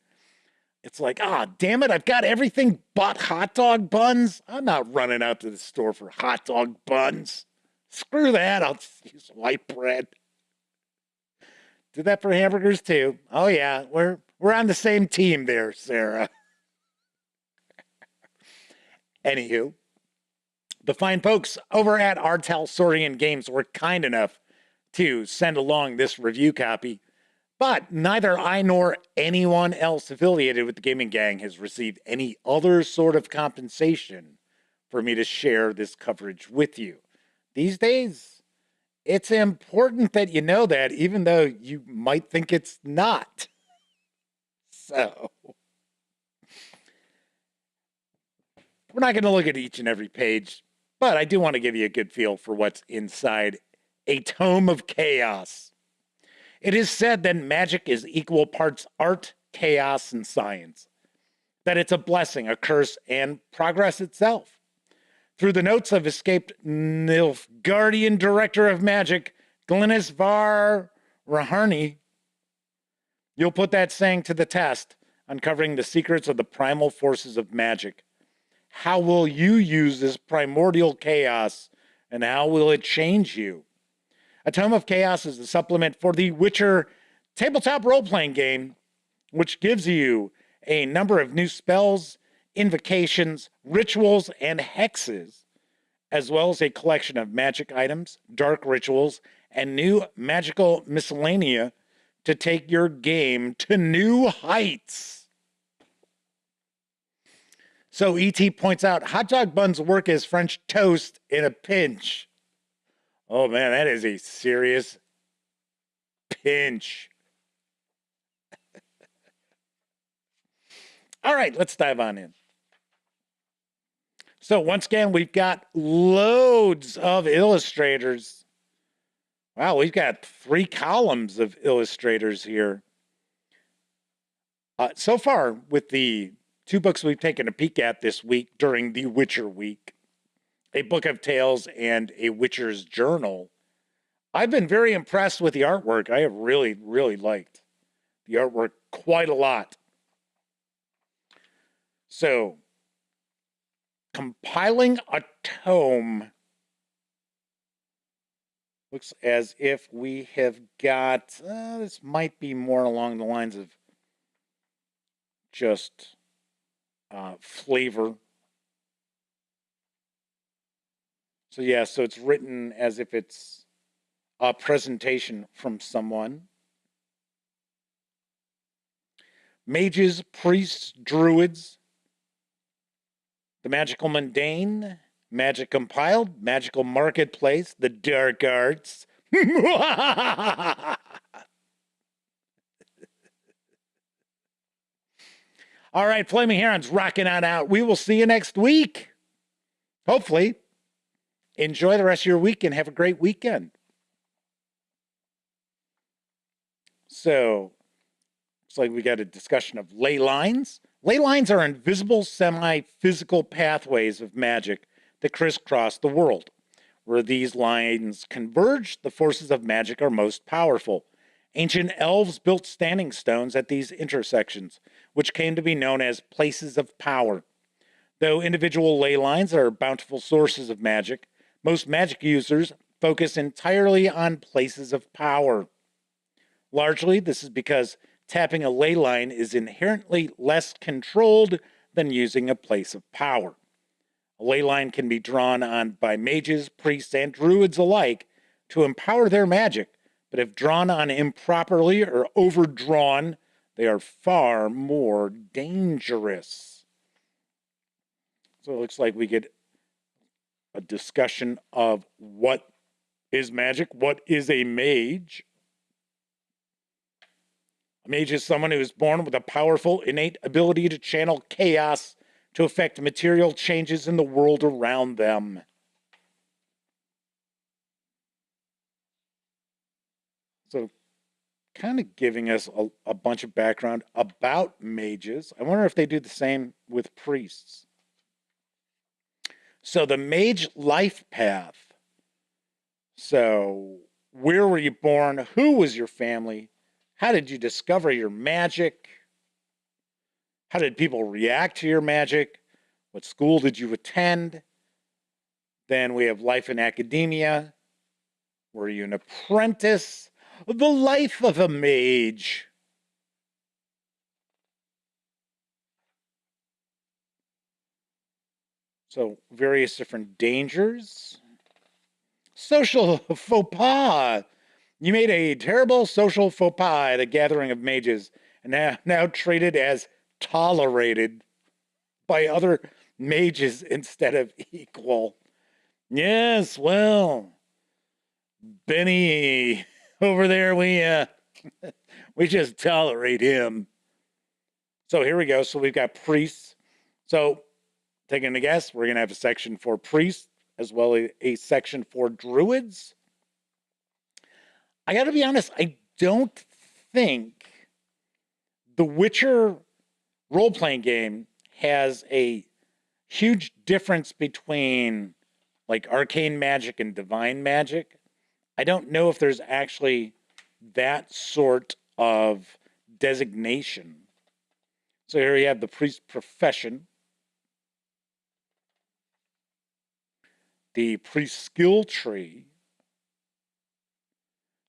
[SPEAKER 1] It's like, damn it, I've got everything but hot dog buns. I'm not running out to the store for hot dog buns. Screw that, I'll just use white bread. Do that for hamburgers too. Oh yeah, we're on the same team there, Sarah. Anywho, the fine folks over at our Talsorian Games were kind enough to send along this review copy, but neither I nor anyone else affiliated with the gaming gang has received any other sort of compensation for me to share this coverage with you. These days, it's important that you know that, even though you might think it's not. So, we're not going to look at each and every page. But I do want to give you a good feel for what's inside A Tome of Chaos. It is said that magic is equal parts art, chaos, and science. That it's a blessing, a curse, and progress itself. Through the notes of escaped Nilfgaardian director of magic, Glynis Var Raharni, you'll put that saying to the test, uncovering the secrets of the primal forces of magic. How will you use this primordial chaos, and how will it change you? A Tome of Chaos is a supplement for the Witcher tabletop role-playing game, which gives you a number of new spells, invocations, rituals, and hexes, as well as a collection of magic items, dark rituals, and new magical miscellanea to take your game to new heights. So E.T. points out, hot dog buns work as French toast in a pinch. Oh man, that is a serious pinch. All right, let's dive on in. So once again, we've got loads of illustrators. Wow, we've got 3 columns of illustrators here. So far, with the 2 books we've taken a peek at this week during the Witcher week, A Book of Tales and A Witcher's Journal, I've been very impressed with the artwork. I have really, really liked the artwork quite a lot. So, compiling a tome. Looks as if we have got, this might be more along the lines of just flavor. So yeah, so it's written as if it's a presentation from someone. Mages, priests, druids, the magical mundane, magic compiled, magical marketplace, the dark arts. All right, Flaming Herons rocking on out. We will see you next week. Hopefully. Enjoy the rest of your week and have a great weekend. So, looks like we got a discussion of ley lines. Ley lines are invisible, semi-physical pathways of magic that crisscross the world. Where these lines converge, the forces of magic are most powerful. Ancient elves built standing stones at these intersections, which came to be known as places of power. Though individual ley lines are bountiful sources of magic, most magic users focus entirely on places of power. Largely, this is because tapping a ley line is inherently less controlled than using a place of power. A ley line can be drawn on by mages, priests, and druids alike to empower their magic, but if drawn on improperly or overdrawn, they are far more dangerous. So it looks like we get a discussion of what is magic, what is a mage. A mage is someone who is born with a powerful, innate ability to channel chaos to affect material changes in the world around them. So, kind of giving us a bunch of background about mages. I wonder if they do the same with priests. So, the mage life path. So, where were you born? Who was your family? How did you discover your magic? How did people react to your magic? What school did you attend? Then we have life in academia. Were you an apprentice? The life of a mage. So, various different dangers. Social faux pas. You made a terrible social faux pas at a gathering of mages, and now treated as tolerated by other mages instead of equal. Yes, well, Benny over there, we just tolerate him. So here we go. So we've got priests. So taking a guess, we're going to have a section for priests, as well as a section for druids. I got to be honest, I don't think the Witcher role-playing game has a huge difference between like arcane magic and divine magic. I don't know if there's actually that sort of designation. So here you have the priest profession, the priest skill tree.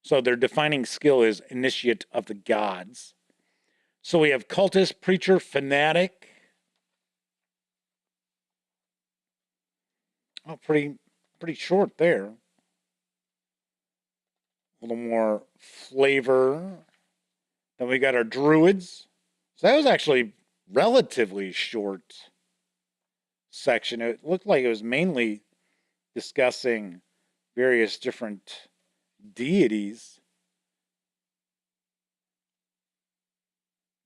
[SPEAKER 1] So their defining skill is initiate of the gods. So we have cultist, preacher, fanatic. Oh, pretty short there. A little more flavor. Then we got our druids. So that was actually relatively short section. It looked like it was mainly discussing various different deities.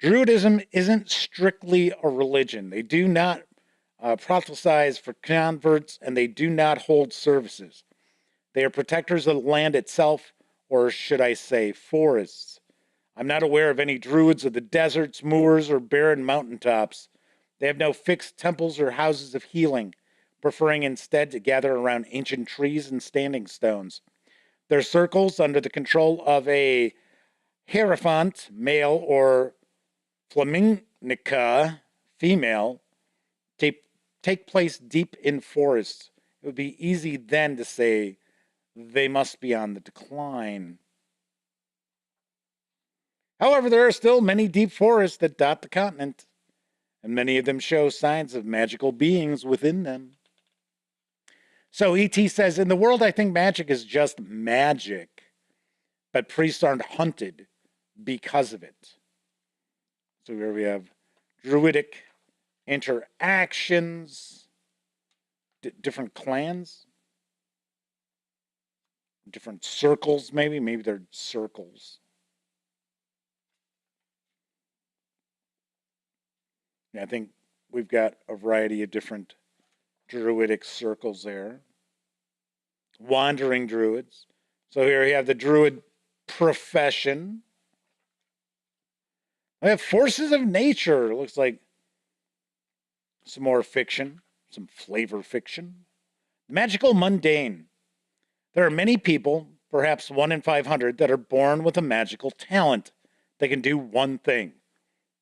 [SPEAKER 1] Druidism isn't strictly a religion. They do not prophesize for converts, and they do not hold services. They are protectors of the land itself, or should I say forests. I'm not aware of any druids of the deserts, moors, or barren mountaintops. They have no fixed temples or houses of healing, preferring instead to gather around ancient trees and standing stones. Their circles, under the control of a hierophant, male, or flamenca, female, take place deep in forests. It would be easy then to say they must be on the decline. However, there are still many deep forests that dot the continent, and many of them show signs of magical beings within them. So E.T. says, in the world, I think magic is just magic, but priests aren't hunted because of it. So here we have druidic interactions, different clans, different circles, maybe they're circles. Yeah, I think we've got a variety of different druidic circles there. Wandering druids. So here we have the druid profession. We have forces of nature. It looks like some more fiction, some flavor fiction. Magical mundane. There are many people, perhaps 1 in 500, that are born with a magical talent. They can do one thing.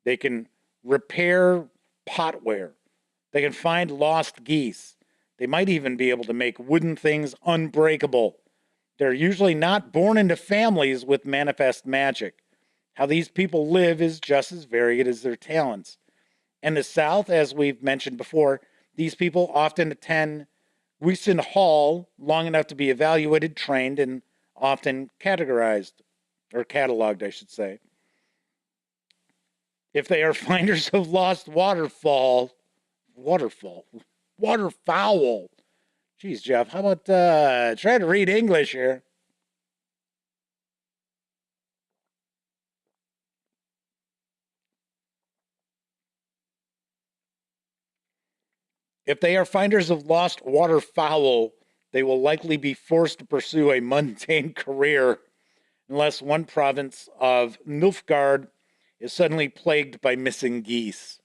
[SPEAKER 1] They can repair potware. They can find lost geese. They might even be able to make wooden things unbreakable. They're usually not born into families with manifest magic. How these people live is just as varied as their talents. In the South, as we've mentioned before, these people often attend Wisson Hall long enough to be evaluated, trained, and often categorized, or cataloged, I should say. If they are finders of lost waterfowl. Geez, Jeff, how about try to read English here? If they are finders of lost waterfowl, they will likely be forced to pursue a mundane career unless one province of Nilfgaard is suddenly plagued by missing geese.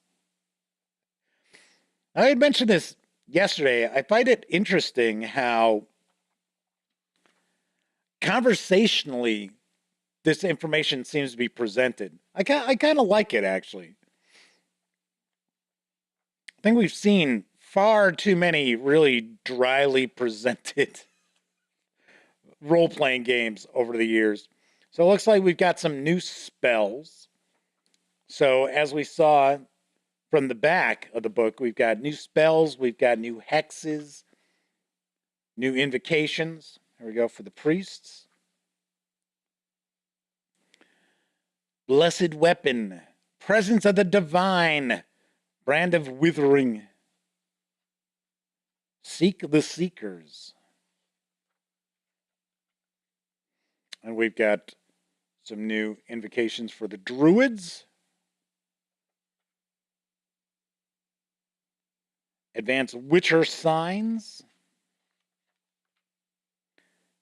[SPEAKER 1] I had mentioned this yesterday. I find it interesting how conversationally this information seems to be presented. I kind of like it, actually. I think we've seen far too many really dryly presented role-playing games over the years. So it looks like we've got some new spells. So as we saw from the back of the book, we've got new spells, we've got new hexes, new invocations. Here we go for the priests. Blessed weapon, presence of the divine, brand of withering. Seek the seekers. And we've got some new invocations for the druids. Advanced Witcher signs.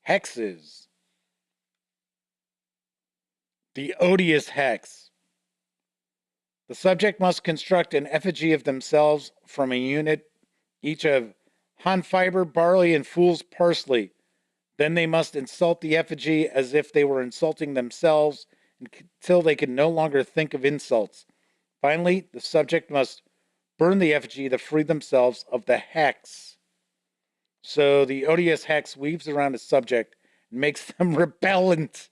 [SPEAKER 1] Hexes. The odious hex. The subject must construct an effigy of themselves from a unit, each of Han fiber, barley, and fool's parsley. Then they must insult the effigy as if they were insulting themselves until they can no longer think of insults. Finally, the subject must burn the effigy to free themselves of the hex. So the odious hex weaves around the subject and makes them repellent.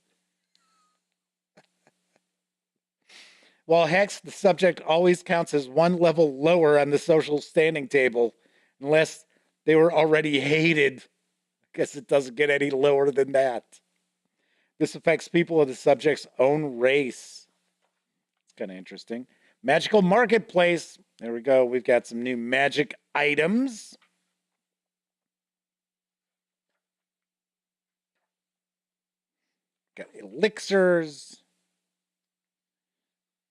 [SPEAKER 1] While hex, the subject always counts as one level lower on the social standing table, unless they were already hated. I guess it doesn't get any lower than that. This affects people of the subject's own race. It's kind of interesting. Magical Marketplace. There we go. We've got some new magic items. Got elixirs.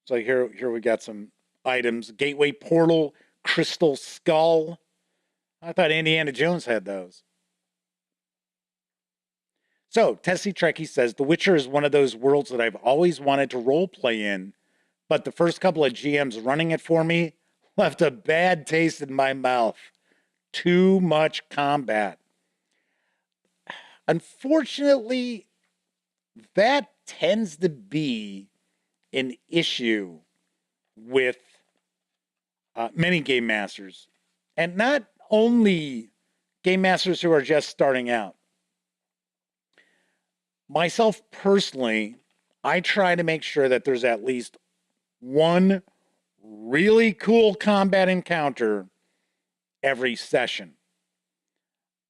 [SPEAKER 1] So here we got some items. Gateway Portal, Crystal Skull. I thought Indiana Jones had those. So, Tessie Trekkie says, The Witcher is one of those worlds that I've always wanted to role play in, but the first couple of GMs running it for me left a bad taste in my mouth. Too much combat. Unfortunately, that tends to be an issue with many game masters, and not only game masters who are just starting out. Myself personally, I try to make sure that there's at least one really cool combat encounter every session.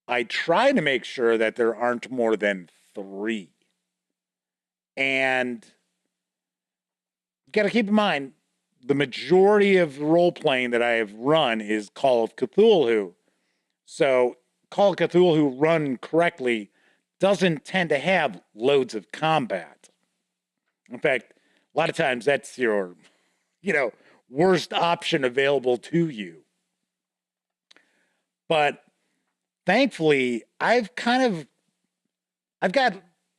[SPEAKER 1] I try to make sure that there aren't more than 3. And you got to keep in mind, the majority of role-playing that I have run is Call of Cthulhu. So Call of Cthulhu run correctly doesn't tend to have loads of combat. In fact, a lot of times that's your, worst option available to you. But thankfully, I've got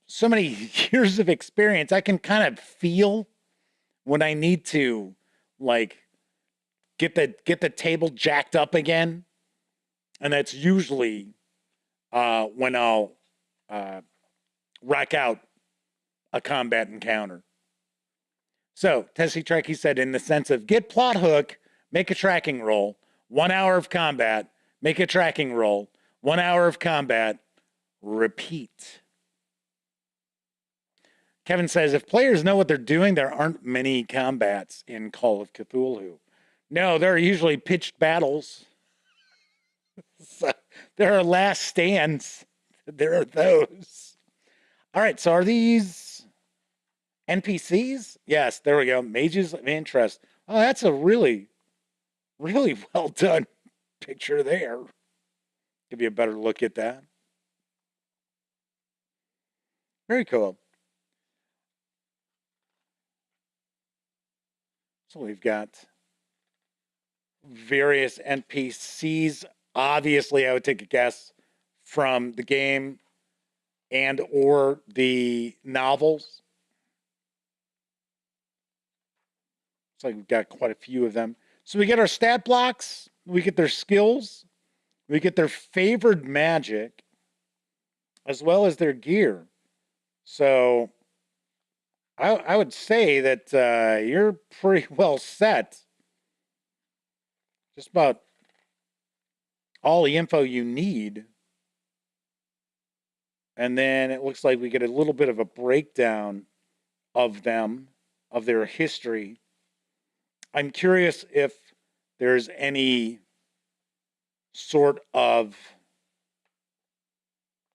[SPEAKER 1] so many years of experience, I can kind of feel when I need to, get the table jacked up again. And that's usually when I'll rack out a combat encounter. So, Tessie Trekkie said, in the sense of get plot hook, make a tracking roll, 1 hour of combat, make a tracking roll, 1 hour of combat, repeat. Kevin says, if players know what they're doing, there aren't many combats in Call of Cthulhu. No, there are usually pitched battles. So, there are last stands. There are those. All right, so are these NPCs? Yes, there we go. Mages of Interest. Oh, that's a really, really well done picture there. Give you a better look at that. Very cool. So we've got various NPCs. Obviously, I would take a guess from the game and or the novels. Looks like we've got quite a few of them. So we get our stat blocks, we get their skills, we get their favored magic, as well as their gear. So I would say that you're pretty well set. Just about all the info you need. And then it looks like we get a little bit of a breakdown of them, of their history. I'm curious if there's any sort of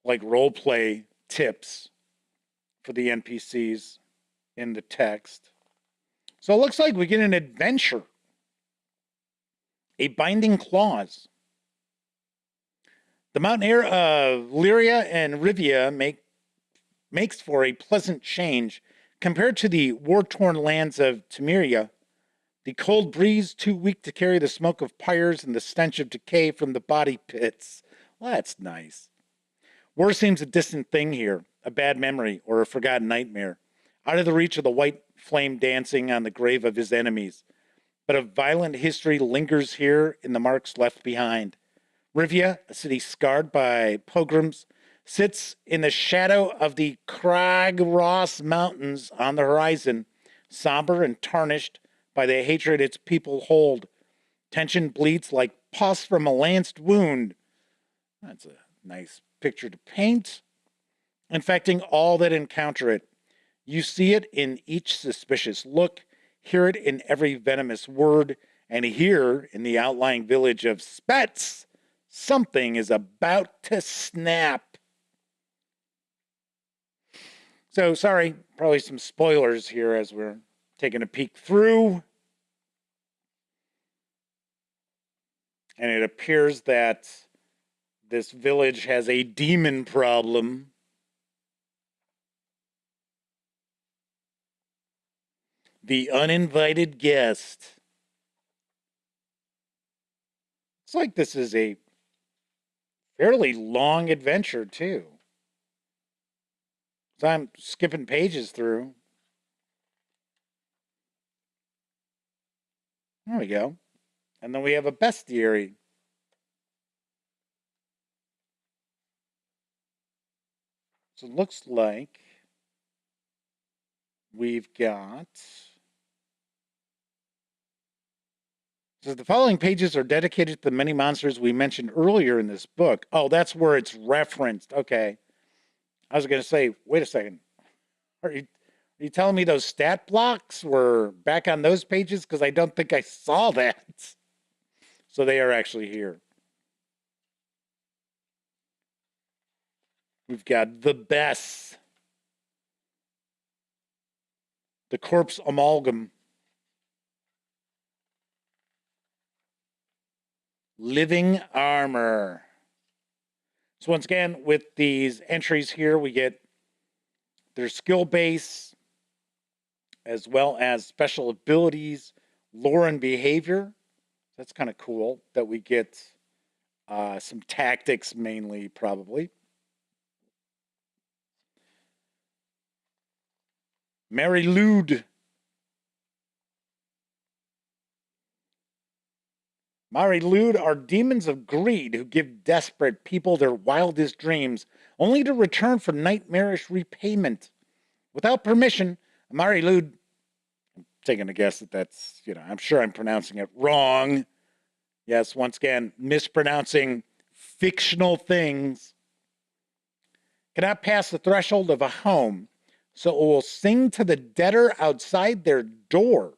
[SPEAKER 1] role play tips for the NPCs in the text. So it looks like we get an adventure. A binding clause. The mountain air of Lyria and Rivia makes for a pleasant change compared to the war-torn lands of Temeria. The cold breeze too weak to carry the smoke of pyres and the stench of decay from the body pits. Well, that's nice. War seems a distant thing here, a bad memory or a forgotten nightmare, out of the reach of the white flame dancing on the grave of his enemies. But a violent history lingers here in the marks left behind. Rivia, a city scarred by pogroms, sits in the shadow of the Crag Ross Mountains on the horizon, somber and tarnished by the hatred its people hold. Tension bleeds like pus from a lanced wound. That's a nice picture to paint. Infecting all that encounter it. You see it in each suspicious look, hear it in every venomous word, and here in the outlying village of Spets, something is about to snap. So, sorry, probably some spoilers here as we're taking a peek through. And it appears that this village has a demon problem. The uninvited guest. It's like this is a fairly long adventure, too. So I'm skipping pages through. There we go. And then we have a bestiary. So it looks like we've got... So the following pages are dedicated to the many monsters we mentioned earlier in this book. Oh, that's where it's referenced. Okay. I was going to say, wait a second. Are you telling me those stat blocks were back on those pages? Because I don't think I saw that. So they are actually here. We've got the Bess. The Corpse Amalgam. Living Armor. So once again, with these entries here, we get their skill base, as well as special abilities, lore and behavior. That's kind of cool that we get some tactics mainly, probably. Mary Lude. Mari Lude are demons of greed who give desperate people their wildest dreams, only to return for nightmarish repayment. Without permission, Mari Lude, I'm taking a guess that that's, I'm sure I'm pronouncing it wrong. Yes, once again, mispronouncing fictional things. Cannot pass the threshold of a home, so it will sing to the debtor outside their door.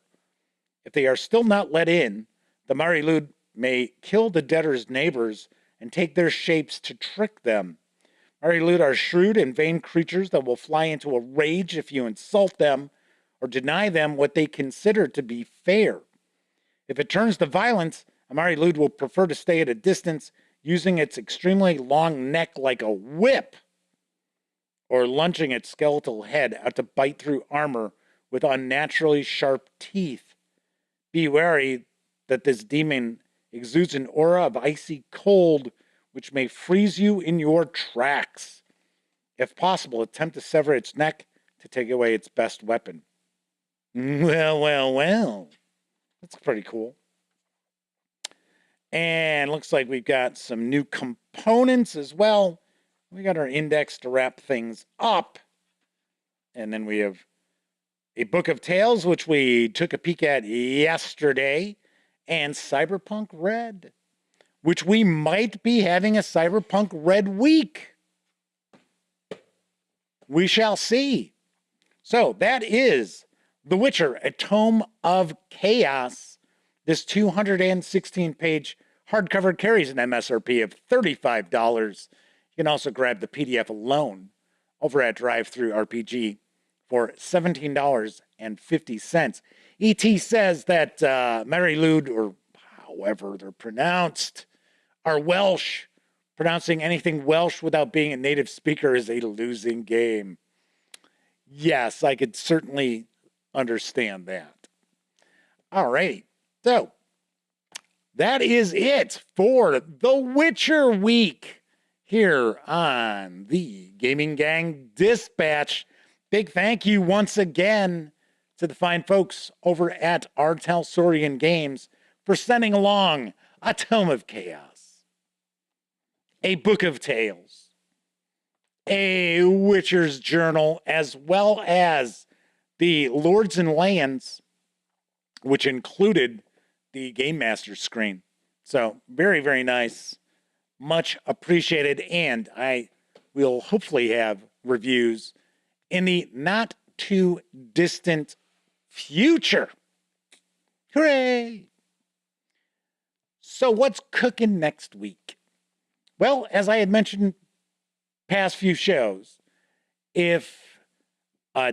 [SPEAKER 1] If they are still not let in, the Mari Lude may kill the debtor's neighbors and take their shapes to trick them. Mari Lude are shrewd and vain creatures that will fly into a rage if you insult them or deny them what they consider to be fair. If it turns to violence, a Mari Lude will prefer to stay at a distance, using its extremely long neck like a whip, or lunging its skeletal head out to bite through armor with unnaturally sharp teeth. Be wary that this demon exudes an aura of icy cold, which may freeze you in your tracks. If possible, attempt to sever its neck to take away its best weapon. Well. That's pretty cool. And looks like we've got some new components as well. We got our index to wrap things up. And then we have a Book of Tales, which we took a peek at yesterday, and Cyberpunk Red, which we might be having a Cyberpunk Red week. We shall see. So that is The Witcher, A Tome of Chaos. This 216-page hardcover carries an MSRP of $35. You can also grab the PDF alone over at DriveThruRPG for $17.50. ET says that Mary Lude, or however they're pronounced, are Welsh. Pronouncing anything Welsh without being a native speaker is a losing game. Yes, I could certainly understand that. All right. So that is it for The Witcher week here on the Gaming Gang Dispatch. Big thank you once again to the fine folks over at our Talsorian Games for sending along A Tome of Chaos, A Book of Tales, A Witcher's Journal, as well as the Lords and Lands, which included the Game Master screen. So very, very nice. Much appreciated. And I will hopefully have reviews in the not too distant future. Hooray! So what's cooking next week? Well, as I had mentioned past few shows, if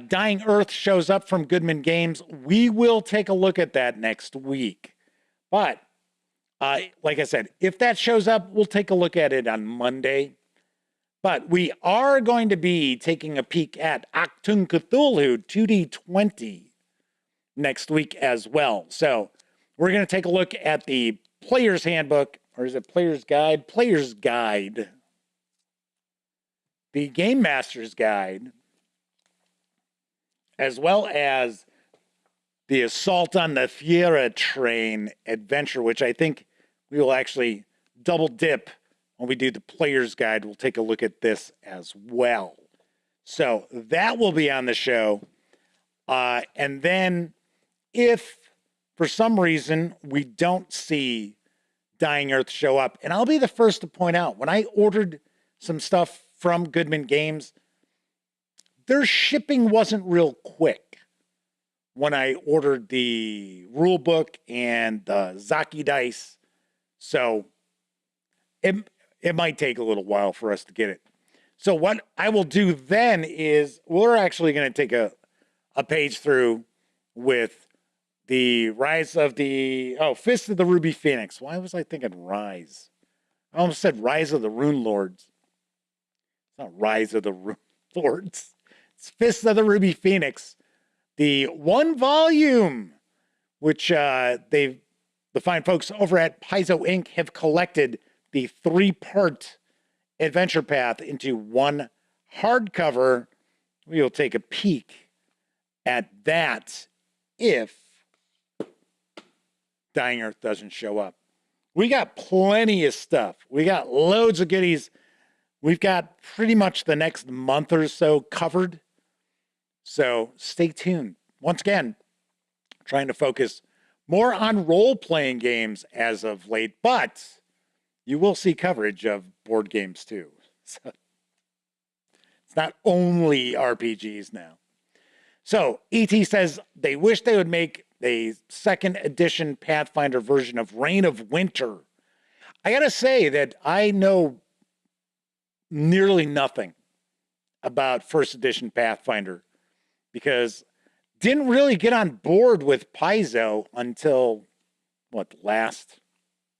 [SPEAKER 1] Dying Earth shows up from Goodman Games, we will take a look at that next week. But like I said, if that shows up, we'll take a look at it on Monday. But we are going to be taking a peek at Achtung Cthulhu 2D20 next week as well. So we're going to take a look at the Player's Handbook, or is it Player's Guide? Player's Guide. The Game Master's Guide, as well as the Assault on the Fiera Train adventure, which I think we will actually double dip when we do the Player's Guide. We'll take a look at this as well. So that will be on the show. And then if for some reason we don't see Dying Earth show up, and I'll be the first to point out, when I ordered some stuff from Goodman Games, their shipping wasn't real quick when I ordered the rule book and the Zaki dice. So it might take a little while for us to get it. So what I will do then is we're actually going to take a page through with the Rise of the, Fist of the Ruby Phoenix. Why was I thinking Rise? I almost said Rise of the Rune Lords. It's not Rise of the Rune Lords. It's Fist of the Ruby Phoenix. The one volume, which the fine folks over at Paizo Inc. have collected the 3-part adventure path into one hardcover. We will take a peek at that if Dying Earth doesn't show up. We got plenty of stuff. We got loads of goodies. We've got pretty much the next month or so covered. So stay tuned. Once again, trying to focus more on role-playing games as of late, but you will see coverage of board games too. So it's not only RPGs now. So ET says they wish they would make a 2nd edition Pathfinder version of Reign of Winter. I gotta say that I know nearly nothing about 1st edition Pathfinder because didn't really get on board with Paizo until, last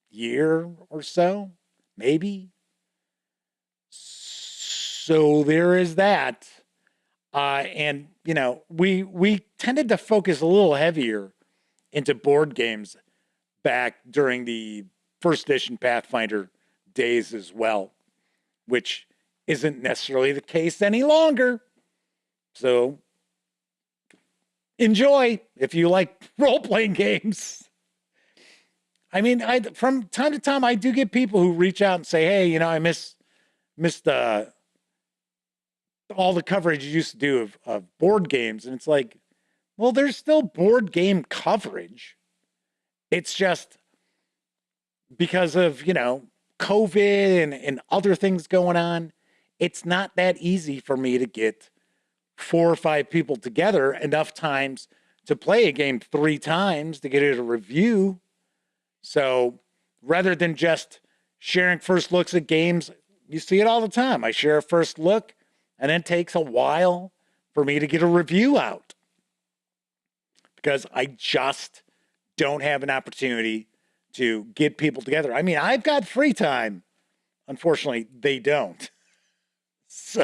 [SPEAKER 1] year or so, maybe? So there is that. And, we tended to focus a little heavier into board games back during the 1st edition Pathfinder days as well, which isn't necessarily the case any longer. So enjoy if you like role-playing games. I mean, from time to time, I do get people who reach out and say, hey, I missed all the coverage you used to do of board games. And it's like, well, there's still board game coverage. It's just because of, COVID and other things going on, it's not that easy for me to get 4 or 5 people together enough times to play a game 3 times to get it a review. So rather than just sharing first looks at games, you see it all the time. I share a first look, and it takes a while for me to get a review out because I just don't have an opportunity to get people together. I mean, I've got free time. Unfortunately, they don't. So,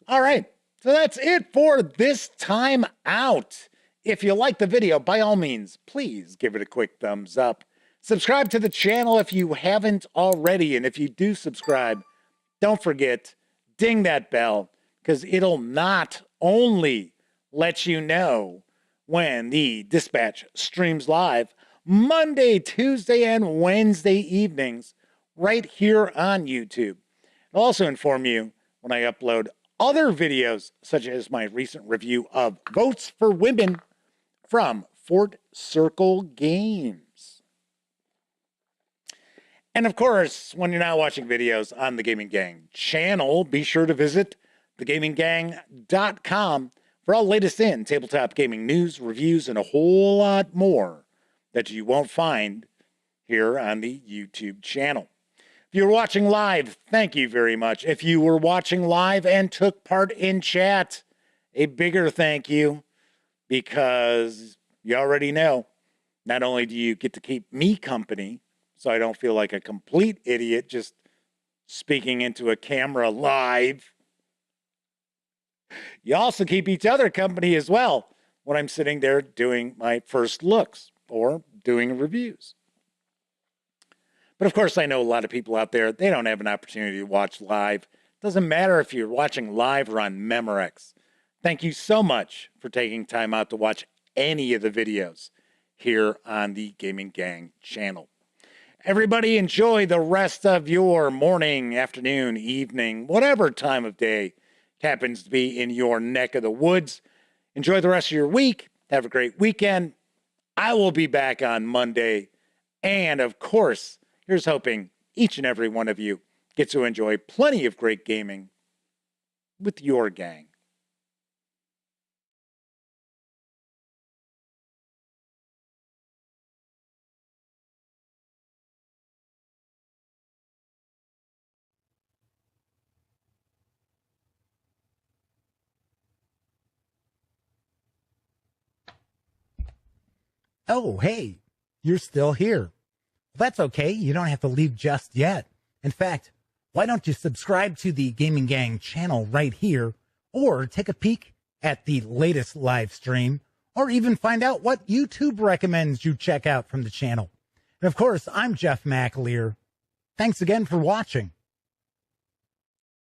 [SPEAKER 1] all right. So that's it for this time out. If you like the video, by all means, please give it a quick thumbs up. Subscribe to the channel if you haven't already. And if you do subscribe, don't forget, ding that bell, because it'll not only let you know when the Dispatch streams live Monday, Tuesday, and Wednesday evenings right here on YouTube. It'll also inform you when I upload other videos, such as my recent review of Votes for Women from Fort Circle Games. And of course, when you're not watching videos on the Gaming Gang channel, be sure to visit thegaminggang.com for all latest in tabletop gaming news, reviews, and a whole lot more that you won't find here on the YouTube channel. If you're watching live, thank you very much. If you were watching live and took part in chat, a bigger thank you, because you already know, not only do you get to keep me company, so I don't feel like a complete idiot just speaking into a camera live, you also keep each other company as well when I'm sitting there doing my first looks or doing reviews. But of course, I know a lot of people out there, they don't have an opportunity to watch live. Doesn't matter if you're watching live or on Memorex. Thank you so much for taking time out to watch any of the videos here on the Gaming Gang channel. Everybody enjoy the rest of your morning, afternoon, evening, whatever time of day happens to be in your neck of the woods. Enjoy the rest of your week. Have a great weekend. I will be back on Monday. And of course, here's hoping each and every one of you gets to enjoy plenty of great gaming with your gang.
[SPEAKER 9] Oh, hey, you're still here. That's okay. You don't have to leave just yet. In fact, why don't you subscribe to the Gaming Gang channel right here, or take a peek at the latest live stream, or even find out what YouTube recommends you check out from the channel. And of course, I'm Jeff McAleer. Thanks again for watching.